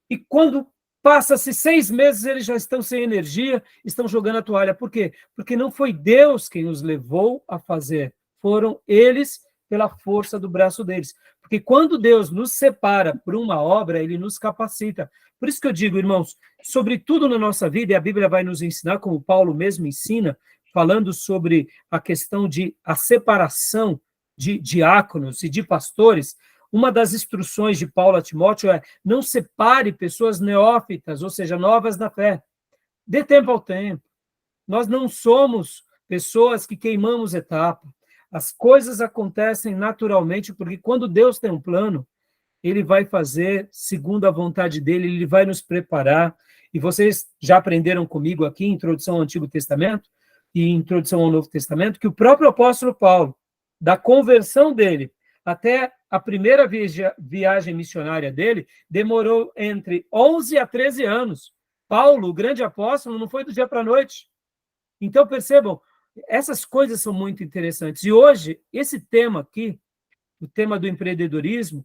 E quando passa-se 6 meses, eles já estão sem energia, estão jogando a toalha. Por quê? Porque não foi Deus quem os levou a fazer. Foram eles pela força do braço deles. Porque quando Deus nos separa por uma obra, ele nos capacita. Por isso que eu digo, irmãos, sobre tudo na nossa vida, e a Bíblia vai nos ensinar, como Paulo mesmo ensina, falando sobre a questão de a separação de diáconos e de pastores. Uma das instruções de Paulo a Timóteo é: não separe pessoas neófitas, ou seja, novas na fé. Dê tempo ao tempo. Nós não somos pessoas que queimamos etapa. As coisas acontecem naturalmente, porque quando Deus tem um plano, ele vai fazer segundo a vontade dele, ele vai nos preparar. E vocês já aprenderam comigo aqui, em Introdução ao Antigo Testamento e Introdução ao Novo Testamento, que o próprio apóstolo Paulo, da conversão dele até a primeira viagem missionária dele, demorou entre 11 a 13 anos. Paulo, o grande apóstolo, não foi do dia para a noite. Então, percebam, essas coisas são muito interessantes. E hoje, esse tema aqui, o tema do empreendedorismo,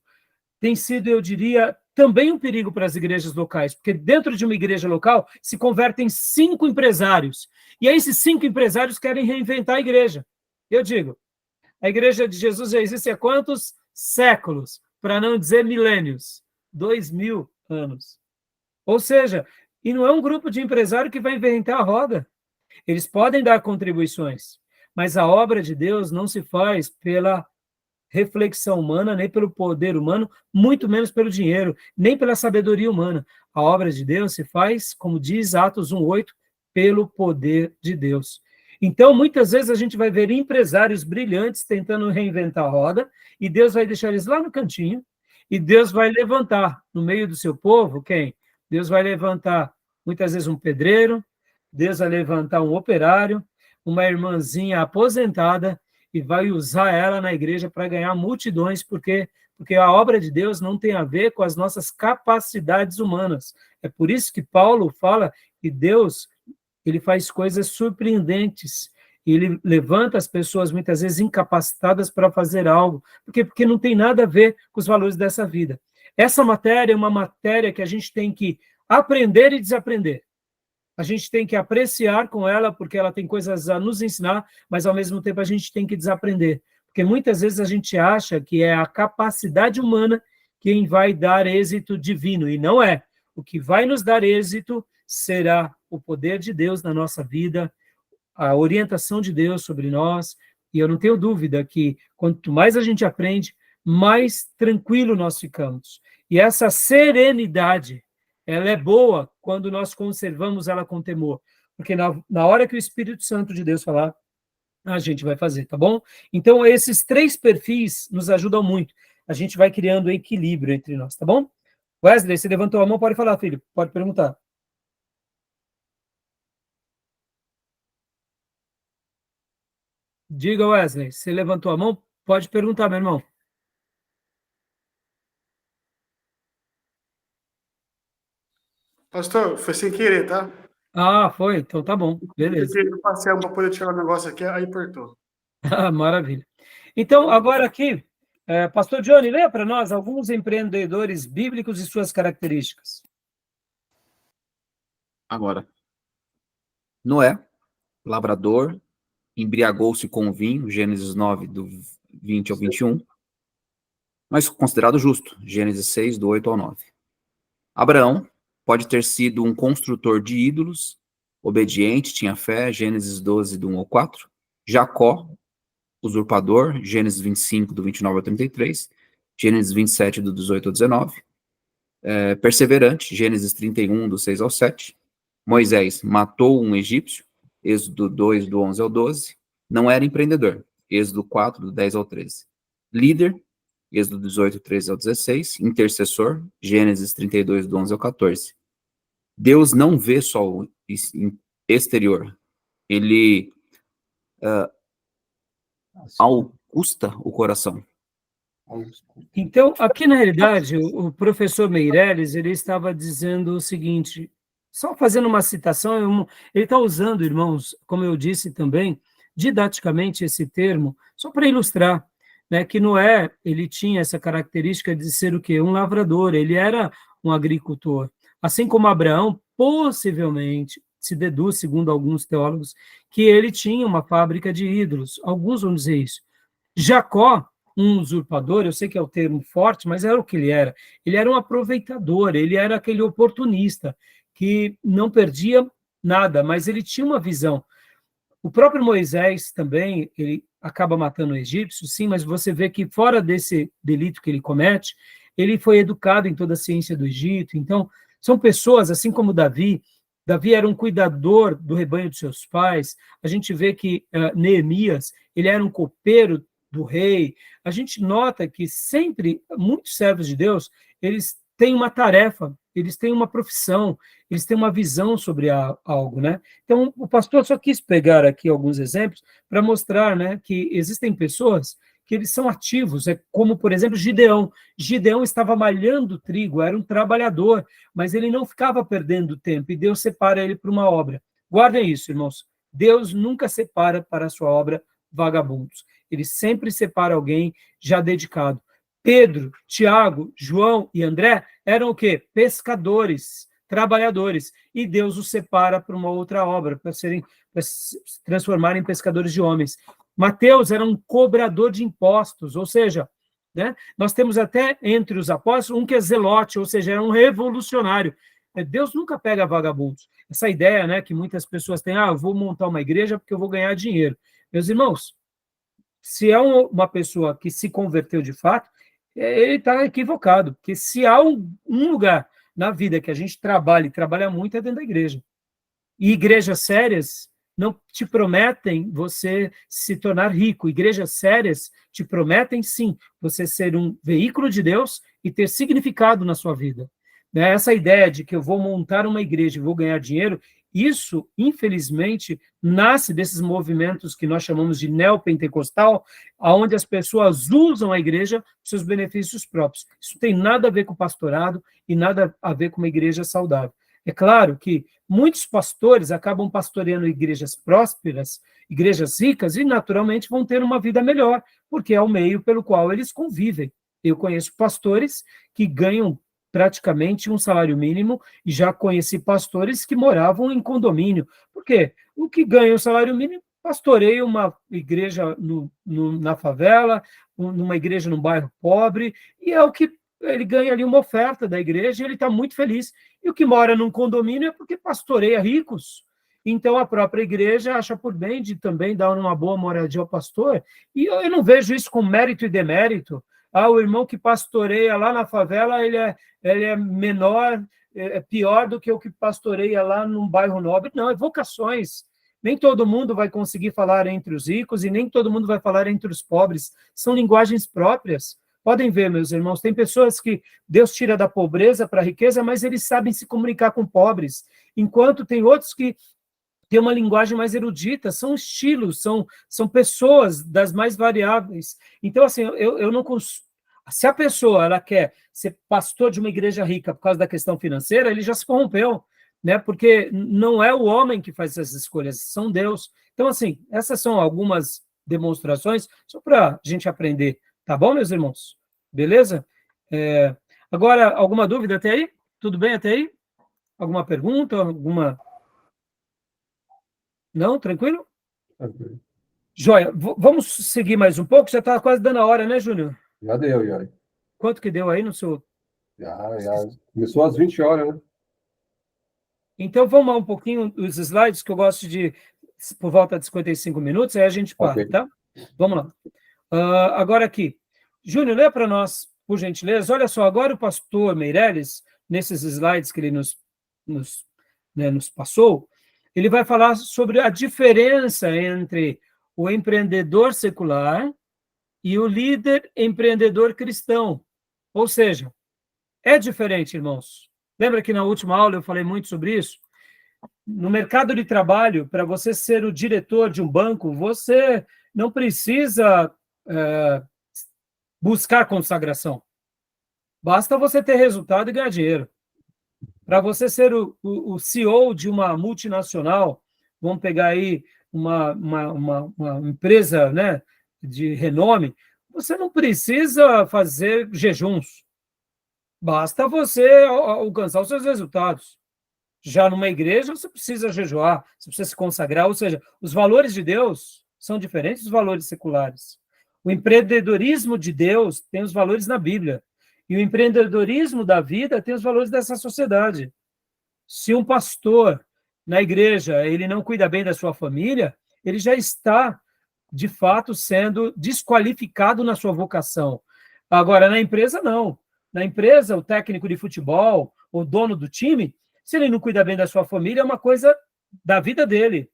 tem sido, eu diria, também um perigo para as igrejas locais, porque dentro de uma igreja local se convertem 5 empresários. E aí esses 5 empresários querem reinventar a igreja. Eu digo, a igreja de Jesus já existe há quantos séculos? Para não dizer milênios. 2000 anos. Ou seja, e não é um grupo de empresários que vai inventar a roda. Eles podem dar contribuições, mas a obra de Deus não se faz pela reflexão humana, nem pelo poder humano, muito menos pelo dinheiro, nem pela sabedoria humana. A obra de Deus se faz, como diz Atos 1:8, pelo poder de Deus. Então, muitas vezes a gente vai ver empresários brilhantes tentando reinventar a roda, e Deus vai deixar eles lá no cantinho, e Deus vai levantar no meio do seu povo, quem? Deus vai levantar, muitas vezes, um pedreiro, Deus vai levantar um operário, uma irmãzinha aposentada, e vai usar ela na igreja para ganhar multidões, porque a obra de Deus não tem a ver com as nossas capacidades humanas. É por isso que Paulo fala que Deus, ele faz coisas surpreendentes, e ele levanta as pessoas muitas vezes incapacitadas para fazer algo, porque não tem nada a ver com os valores dessa vida. Essa matéria é uma matéria que a gente tem que aprender e desaprender. A gente tem que apreciar com ela, porque ela tem coisas a nos ensinar, mas, ao mesmo tempo, a gente tem que desaprender. Porque muitas vezes a gente acha que é a capacidade humana quem vai dar êxito divino, e não é. O que vai nos dar êxito será o poder de Deus na nossa vida, a orientação de Deus sobre nós, e eu não tenho dúvida que, quanto mais a gente aprende, mais tranquilo nós ficamos. E essa serenidade, ela é boa quando nós conservamos ela com temor, porque na hora que o Espírito Santo de Deus falar, a gente vai fazer, tá bom? Então, esses 3 perfis nos ajudam muito. A gente vai criando equilíbrio entre nós, tá bom? Wesley, você levantou a mão, pode falar, filho, pode perguntar. Diga, Wesley, você levantou a mão, pode perguntar, meu irmão. Pastor, foi sem querer, tá? Ah, foi? Então tá bom, beleza. Eu passei para poder tirar o negócio aqui, aí apertou. Ah, maravilha. Então, agora aqui, Pastor Johnny, leia para nós alguns empreendedores bíblicos e suas características. Agora, Noé, lavrador, embriagou-se com o vinho, Gênesis 9, do 20 ao 21, mas considerado justo, Gênesis 6, do 8 ao 9. Abraão pode ter sido um construtor de ídolos, obediente, tinha fé, Gênesis 12, do 1 ao 4. Jacó, usurpador, Gênesis 25, do 29 ao 33. Gênesis 27, do 18 ao 19. Perseverante, Gênesis 31, do 6 ao 7. Moisés matou um egípcio, Êxodo 2, do 11 ao 12. Não era empreendedor, Êxodo 4, do 10 ao 13. Líder, Êxodo 18, 13 ao 16. Intercessor, Gênesis 32, do 11 ao 14. Deus não vê só o exterior, ele ausculta o coração. Então, aqui na realidade, o professor Meirelles, ele estava dizendo o seguinte: Só fazendo uma citação, ele está usando, irmãos, como eu disse também, didaticamente esse termo, só para ilustrar, né, que Noé, ele tinha essa característica de ser o quê? Um lavrador, ele era um agricultor. Assim como Abraão, possivelmente, se deduz, segundo alguns teólogos, que ele tinha uma fábrica de ídolos. Alguns vão dizer isso. Jacó, um usurpador, eu sei que é o termo forte, mas era o que ele era. Ele era um aproveitador, ele era aquele oportunista que não perdia nada, mas ele tinha uma visão. O próprio Moisés também, ele acaba matando o egípcio, sim, mas você vê que fora desse delito que ele comete, ele foi educado em toda a ciência do Egito. Então, são pessoas, assim como Davi. Davi era um cuidador do rebanho de seus pais. A gente vê que Neemias, ele era um copeiro do rei. A gente nota que sempre, muitos servos de Deus, eles têm uma tarefa, eles têm uma profissão, eles têm uma visão sobre algo, né? Então, o pastor só quis pegar aqui alguns exemplos para mostrar, né, que existem pessoas que eles são ativos, como, por exemplo, Gideão. Gideão estava malhando trigo, era um trabalhador, mas ele não ficava perdendo tempo, e Deus separa ele para uma obra. Guardem isso, irmãos. Deus nunca separa para a sua obra vagabundos. Ele sempre separa alguém já dedicado. Pedro, Tiago, João e André eram o quê? Pescadores, trabalhadores, e Deus os separa para uma outra obra, para se transformarem em pescadores de homens. Mateus era um cobrador de impostos, ou seja, né, nós temos até entre os apóstolos um que é zelote, ou seja, era um revolucionário. Deus nunca pega vagabundos. Essa ideia, né, que muitas pessoas têm, eu vou montar uma igreja porque eu vou ganhar dinheiro. Meus irmãos, se é uma pessoa que se converteu de fato, ele está equivocado, porque se há um lugar na vida que a gente trabalha e trabalha muito é dentro da igreja. E igrejas sérias não te prometem você se tornar rico. Igrejas sérias te prometem, sim, você ser um veículo de Deus e ter significado na sua vida. Essa ideia de que eu vou montar uma igreja e vou ganhar dinheiro, isso, infelizmente, nasce desses movimentos que nós chamamos de neopentecostal, onde as pessoas usam a igreja para seus benefícios próprios. Isso tem nada a ver com o pastorado e nada a ver com uma igreja saudável. É claro que muitos pastores acabam pastoreando igrejas prósperas, igrejas ricas, e naturalmente vão ter uma vida melhor, porque é o meio pelo qual eles convivem. Eu conheço pastores que ganham praticamente um salário mínimo, e já conheci pastores que moravam em condomínio. Por quê? O que ganha o salário mínimo, pastoreia uma igreja na favela, numa igreja num bairro pobre, e é o que ele ganha ali uma oferta da igreja e ele está muito feliz. E o que mora num condomínio é porque pastoreia ricos. Então, a própria igreja acha por bem de também dar uma boa moradia ao pastor. E eu não vejo isso com mérito e demérito. O irmão que pastoreia lá na favela, ele é menor, é pior do que o que pastoreia lá num bairro nobre. Não, é vocações. Nem todo mundo vai conseguir falar entre os ricos e nem todo mundo vai falar entre os pobres. São linguagens próprias. Podem ver, meus irmãos, tem pessoas que Deus tira da pobreza para a riqueza, mas eles sabem se comunicar com pobres, enquanto tem outros que têm uma linguagem mais erudita, são estilos, são pessoas das mais variáveis. Então, assim, eu não consigo. Se a pessoa ela quer ser pastor de uma igreja rica por causa da questão financeira, ele já se corrompeu, né? Porque não é o homem que faz essas escolhas, são Deus. Então, assim, essas são algumas demonstrações, só para a gente aprender. Tá bom, meus irmãos? Beleza? Agora, alguma dúvida até aí? Tudo bem até aí? Alguma pergunta? Alguma... Não? Tranquilo? Tranquilo. Joia. Vamos seguir mais um pouco? Já está quase dando a hora, né, Júnior? Já deu, já. Quanto que deu aí no seu... Já. Começou às 20 horas, né? Então, vamos lá um pouquinho os slides, que eu gosto de, por volta de 55 minutos, aí a gente para, Okay. tá? Vamos lá. Agora aqui. Júnior, lê para nós, por gentileza. Olha só, agora o pastor Meirelles, nesses slides que ele nos passou, ele vai falar sobre a diferença entre o empreendedor secular e o líder empreendedor cristão. Ou seja, é diferente, irmãos. Lembra que na última aula eu falei muito sobre isso? No mercado de trabalho, para você ser o diretor de um banco, você não precisa buscar consagração. Basta você ter resultado e ganhar dinheiro. Para você ser o CEO de uma multinacional, vamos pegar aí uma empresa, né, de renome, você não precisa fazer jejuns. Basta você alcançar os seus resultados. Já numa igreja, você precisa jejuar, você precisa se consagrar, ou seja, os valores de Deus são diferentes dos valores seculares. O empreendedorismo de Deus tem os valores na Bíblia, e o empreendedorismo da vida tem os valores dessa sociedade. Se um pastor na igreja ele não cuida bem da sua família, ele já está, de fato, sendo desqualificado na sua vocação. Agora, na empresa, não. Na empresa, o técnico de futebol, o dono do time, se ele não cuida bem da sua família, é uma coisa da vida dele.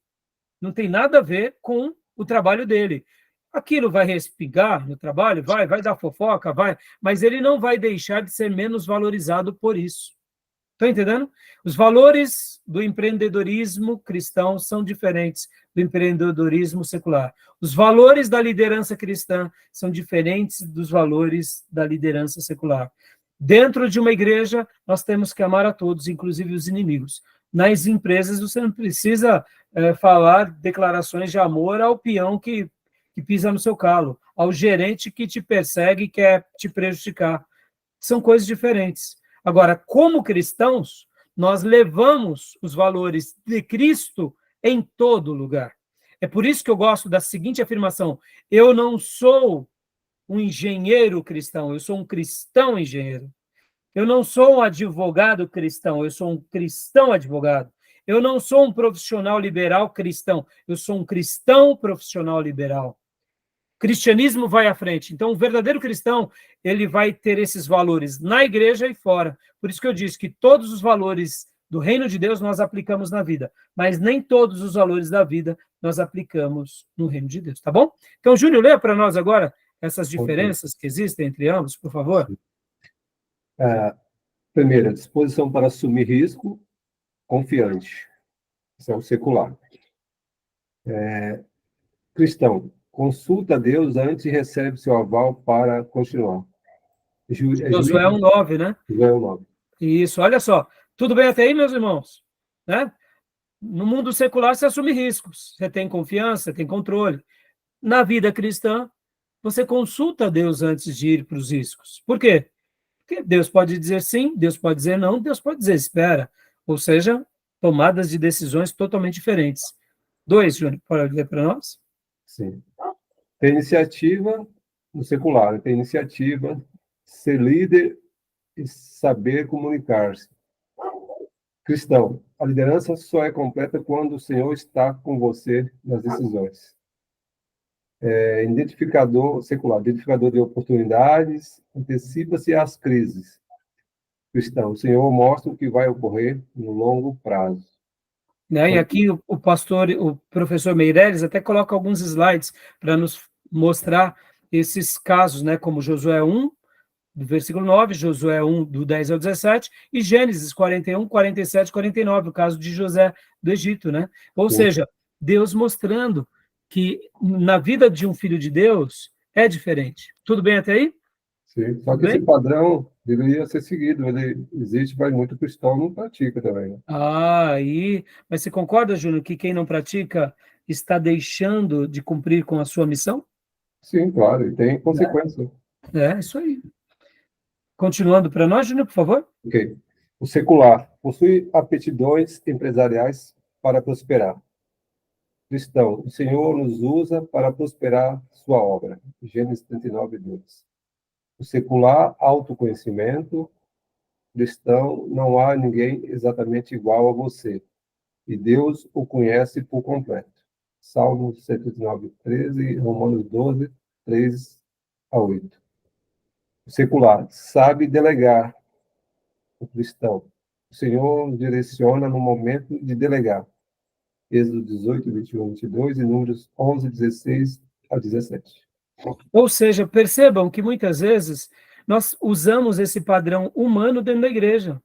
Não tem nada a ver com o trabalho dele. Aquilo vai respingar no trabalho? Vai dar fofoca? Vai. Mas ele não vai deixar de ser menos valorizado por isso. Estão entendendo? Os valores do empreendedorismo cristão são diferentes do empreendedorismo secular. Os valores da liderança cristã são diferentes dos valores da liderança secular. Dentro de uma igreja, nós temos que amar a todos, inclusive os inimigos. Nas empresas, você não precisa falar declarações de amor ao peão que pisa no seu calo, ao gerente que te persegue e quer te prejudicar. São coisas diferentes. Agora, como cristãos, nós levamos os valores de Cristo em todo lugar. É por isso que eu gosto da seguinte afirmação: eu não sou um engenheiro cristão, eu sou um cristão engenheiro. Eu não sou um advogado cristão, eu sou um cristão advogado. Eu não sou um profissional liberal cristão, eu sou um cristão profissional liberal. Cristianismo vai à frente. Então, o verdadeiro cristão, ele vai ter esses valores na igreja e fora. Por isso que eu disse que todos os valores do reino de Deus nós aplicamos na vida, mas nem todos os valores da vida nós aplicamos no reino de Deus, tá bom? Então, Júnior, lê para nós agora essas diferenças que existem entre ambos, por favor. Primeira, disposição para assumir risco, confiante. Isso é o secular. Cristão, consulta a Deus antes e recebe seu aval para continuar. Josué 1:9, né? Josué 1:9. Isso, olha só. Tudo bem até aí, meus irmãos? Né? No mundo secular, você assume riscos. Você tem confiança, você tem controle. Na vida cristã, você consulta a Deus antes de ir para os riscos. Por quê? Porque Deus pode dizer sim, Deus pode dizer não, Deus pode dizer espera. Ou seja, tomadas de decisões totalmente diferentes. 2, Júnior, pode ler para nós? Sim. Tem iniciativa no secular, tem iniciativa, ser líder e saber comunicar-se. Cristão, a liderança só é completa quando o Senhor está com você nas decisões. Identificador secular, identificador de oportunidades, antecipa-se às crises. Cristão, o Senhor mostra o que vai ocorrer no longo prazo. Né? E aqui o professor Meirelles até coloca alguns slides para nos mostrar esses casos, né? Como Josué 1, do versículo 9, Josué 1, do 10 ao 17, e Gênesis 41, 47, 49, o caso de José do Egito, né? Ou seja, Deus mostrando que na vida de um filho de Deus é diferente. Tudo bem até aí? Sim, só que esse padrão deveria ser seguido, ele existe, mas muito cristão não pratica também. Né? Mas você concorda, Júnior, que quem não pratica está deixando de cumprir com a sua missão? Sim, claro, e tem consequência. Isso aí. Continuando para nós, Júnior, por favor. Ok. O secular possui aptidões empresariais para prosperar. Cristão, o Senhor nos usa para prosperar sua obra. Gênesis 39, 2. O secular, autoconhecimento. Cristão, não há ninguém exatamente igual a você. E Deus o conhece por completo. Salmo 109, 13, Romanos 12, 3 a 8. O secular, sabe delegar. O cristão, o Senhor direciona no momento de delegar. Êxodo 18, 21, 22 e Números 11, 16 a 17. Ou seja, percebam que muitas vezes nós usamos esse padrão humano dentro da igreja.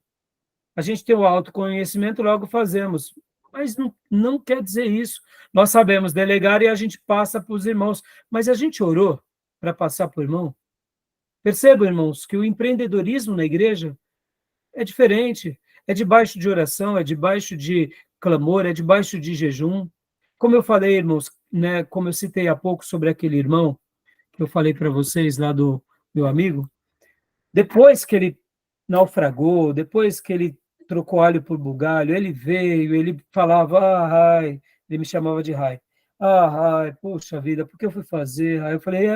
A gente tem o autoconhecimento, logo fazemos. Mas não quer dizer isso. Nós sabemos delegar e a gente passa para os irmãos. Mas a gente orou para passar para o irmão? Percebam, irmãos, que o empreendedorismo na igreja é diferente. É debaixo de oração, é debaixo de clamor, é debaixo de jejum. Como eu falei, irmãos, né, como eu citei há pouco sobre aquele irmão que eu falei para vocês lá do meu amigo, depois que ele naufragou, depois que ele trocou alho por bugalho, ele veio, ele falava, ai, ele me chamava de Rai. Ai, puxa vida, por que eu fui fazer? Aí eu falei,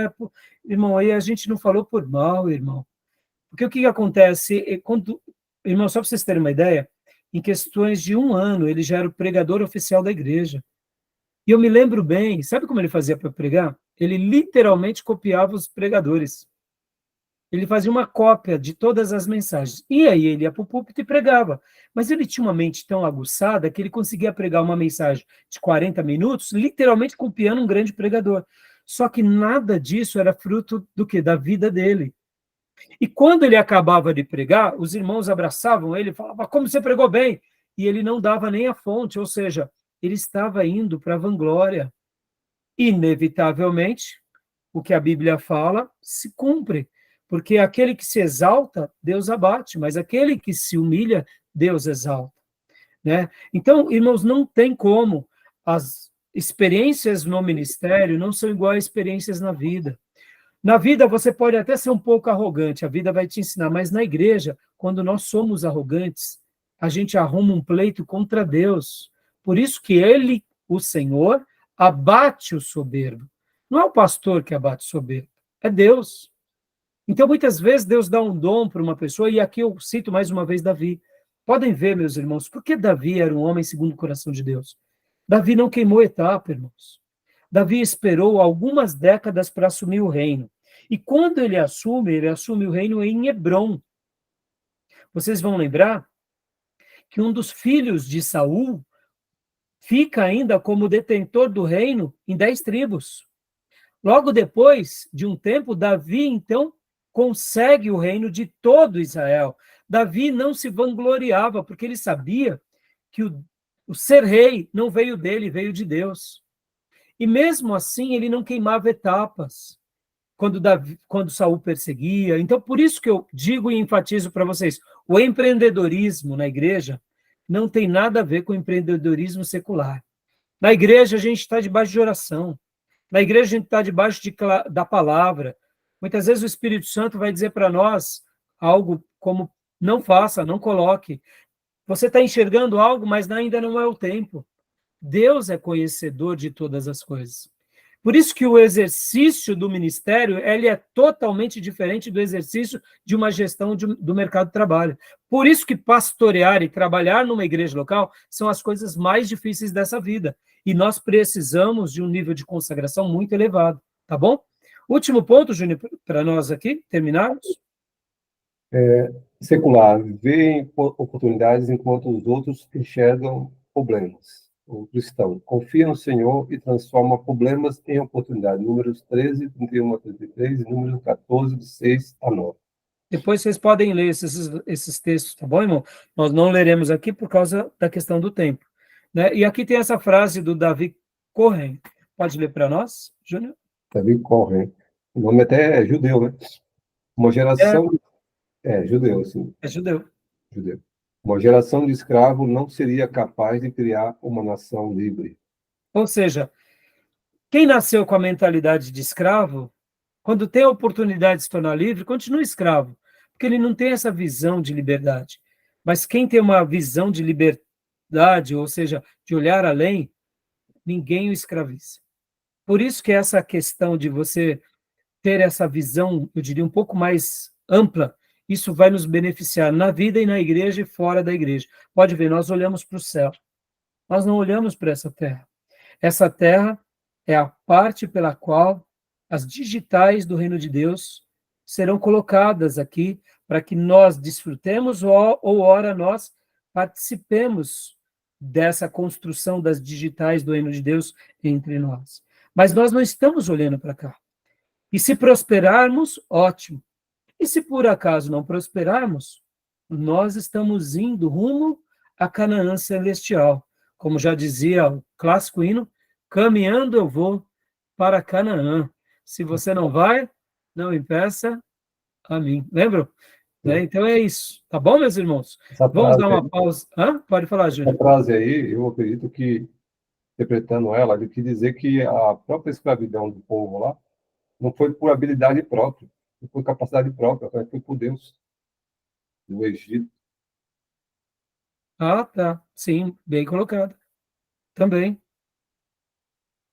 irmão, aí a gente não falou por mal, irmão. Porque o que acontece, irmão, só para vocês terem uma ideia, em questões de 1 ano, ele já era o pregador oficial da igreja. E eu me lembro bem, sabe como ele fazia para pregar? Ele literalmente copiava os pregadores. Ele fazia uma cópia de todas as mensagens. E aí ele ia para o púlpito e pregava. Mas ele tinha uma mente tão aguçada que ele conseguia pregar uma mensagem de 40 minutos, literalmente copiando um grande pregador. Só que nada disso era fruto do quê? Da vida dele. E quando ele acabava de pregar, os irmãos abraçavam ele e falavam, como você pregou bem? E ele não dava nem a fonte, ou seja, ele estava indo para a vanglória. Inevitavelmente, o que a Bíblia fala se cumpre, porque aquele que se exalta, Deus abate, mas aquele que se humilha, Deus exalta. Né? Então, irmãos, não tem como. As experiências no ministério não são iguais a experiências na vida. Na vida, você pode até ser um pouco arrogante, a vida vai te ensinar, mas na igreja, quando nós somos arrogantes, a gente arruma um pleito contra Deus. Por isso que ele, o Senhor, abate o soberbo. Não é o pastor que abate o soberbo, é Deus. Então, muitas vezes, Deus dá um dom para uma pessoa, e aqui eu cito mais uma vez Davi. Podem ver, meus irmãos, por que Davi era um homem segundo o coração de Deus? Davi não queimou etapa, irmãos. Davi esperou algumas décadas para assumir o reino. E quando ele assume o reino em Hebrom. Vocês vão lembrar que um dos filhos de Saul fica ainda como detentor do reino em 10 tribos. Logo depois de um tempo, Davi, então, consegue o reino de todo Israel. Davi não se vangloriava, porque ele sabia que o ser rei não veio dele, veio de Deus. E mesmo assim, ele não queimava etapas quando Saul perseguia. Então, por isso que eu digo e enfatizo para vocês, o empreendedorismo na igreja não tem nada a ver com o empreendedorismo secular. Na igreja, a gente está debaixo de oração. Na igreja, a gente está debaixo da palavra. Muitas vezes o Espírito Santo vai dizer para nós algo como, não faça, não coloque. Você está enxergando algo, mas ainda não é o tempo. Deus é conhecedor de todas as coisas. Por isso que o exercício do ministério ele é totalmente diferente do exercício de uma gestão do mercado de trabalho. Por isso que pastorear e trabalhar numa igreja local são as coisas mais difíceis dessa vida. E nós precisamos de um nível de consagração muito elevado, tá bom? Último ponto, Júnior, para nós aqui, terminarmos. Secular, vê oportunidades enquanto os outros enxergam problemas. O cristão confia no Senhor e transforma problemas em oportunidades. Números 13, 31 a 33 e números 14, de 6 a 9. Depois vocês podem ler esses textos, tá bom, irmão? Nós não leremos aqui por causa da questão do tempo. Né? E aqui tem essa frase do Davi Cohen. Pode ler para nós, Júnior? Davi Cohen. O nome até é judeu, né? Uma geração... judeu, sim. É judeu. Judeu. Uma geração de escravos não seria capaz de criar uma nação livre. Ou seja, quem nasceu com a mentalidade de escravo, quando tem a oportunidade de se tornar livre, continua escravo, porque ele não tem essa visão de liberdade. Mas quem tem uma visão de liberdade, ou seja, de olhar além, ninguém o escraviza. Por isso que essa questão de você ter essa visão, eu diria, um pouco mais ampla, isso vai nos beneficiar na vida e na igreja e fora da igreja. Pode ver, nós olhamos para o céu. Nós não olhamos para essa terra. Essa terra é a parte pela qual as digitais do reino de Deus serão colocadas aqui para que nós desfrutemos ou ora nós participemos dessa construção das digitais do reino de Deus entre nós. Mas nós não estamos olhando para cá. E se prosperarmos, ótimo. E se por acaso não prosperarmos, nós estamos indo rumo a Canaã celestial. Como já dizia o clássico hino, caminhando eu vou para Canaã. Se você não vai, não impeça a mim. Lembram? Né? Então é isso. Tá bom, meus irmãos? Essa Vamos dar frase uma aí, pausa. Hã? Pode falar, essa Júnior. frase aí, eu acredito que, interpretando ela, ele quis dizer que a própria escravidão do povo lá não foi por habilidade própria, não foi capacidade própria, foi por Deus, do Egito. Ah, tá. Sim, bem colocado. Também.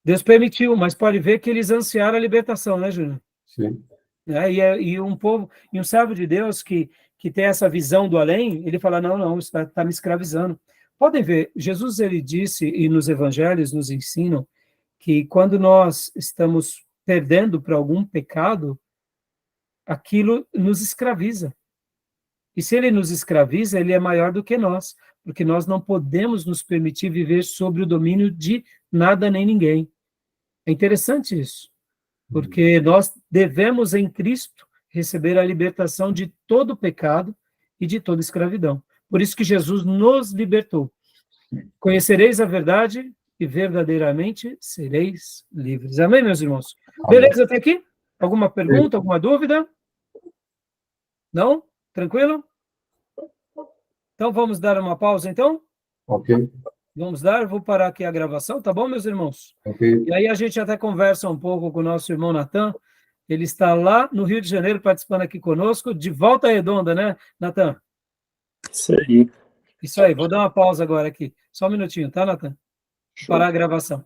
Deus permitiu, mas pode ver que eles ansiaram a libertação, né, Júnior? Sim. Né? E um povo, e um servo de Deus que tem essa visão do além, ele fala, não, isso está me escravizando. Podem ver, Jesus, ele disse, e nos evangelhos nos ensinam, que quando nós estamos perdendo para algum pecado, aquilo nos escraviza. E se ele nos escraviza, ele é maior do que nós, porque nós não podemos nos permitir viver sob o domínio de nada nem ninguém. É interessante isso, porque nós devemos em Cristo receber a libertação de todo pecado e de toda escravidão. Por isso que Jesus nos libertou. Conhecereis a verdade e verdadeiramente sereis livres. Amém, meus irmãos? Amém. Beleza até aqui? Alguma pergunta, alguma dúvida? Não? Tranquilo? Então vamos dar uma pausa, então? Ok, Vamos dar, vou parar aqui a gravação, tá bom, meus irmãos? ok. E aí a gente até conversa um pouco com o nosso irmão Natan. Ele está lá no Rio de Janeiro participando aqui conosco, de Volta Redonda, né, Natan? Isso aí. Isso aí, vou dar uma pausa agora aqui. Só um minutinho, tá, Natan? Parar a gravação.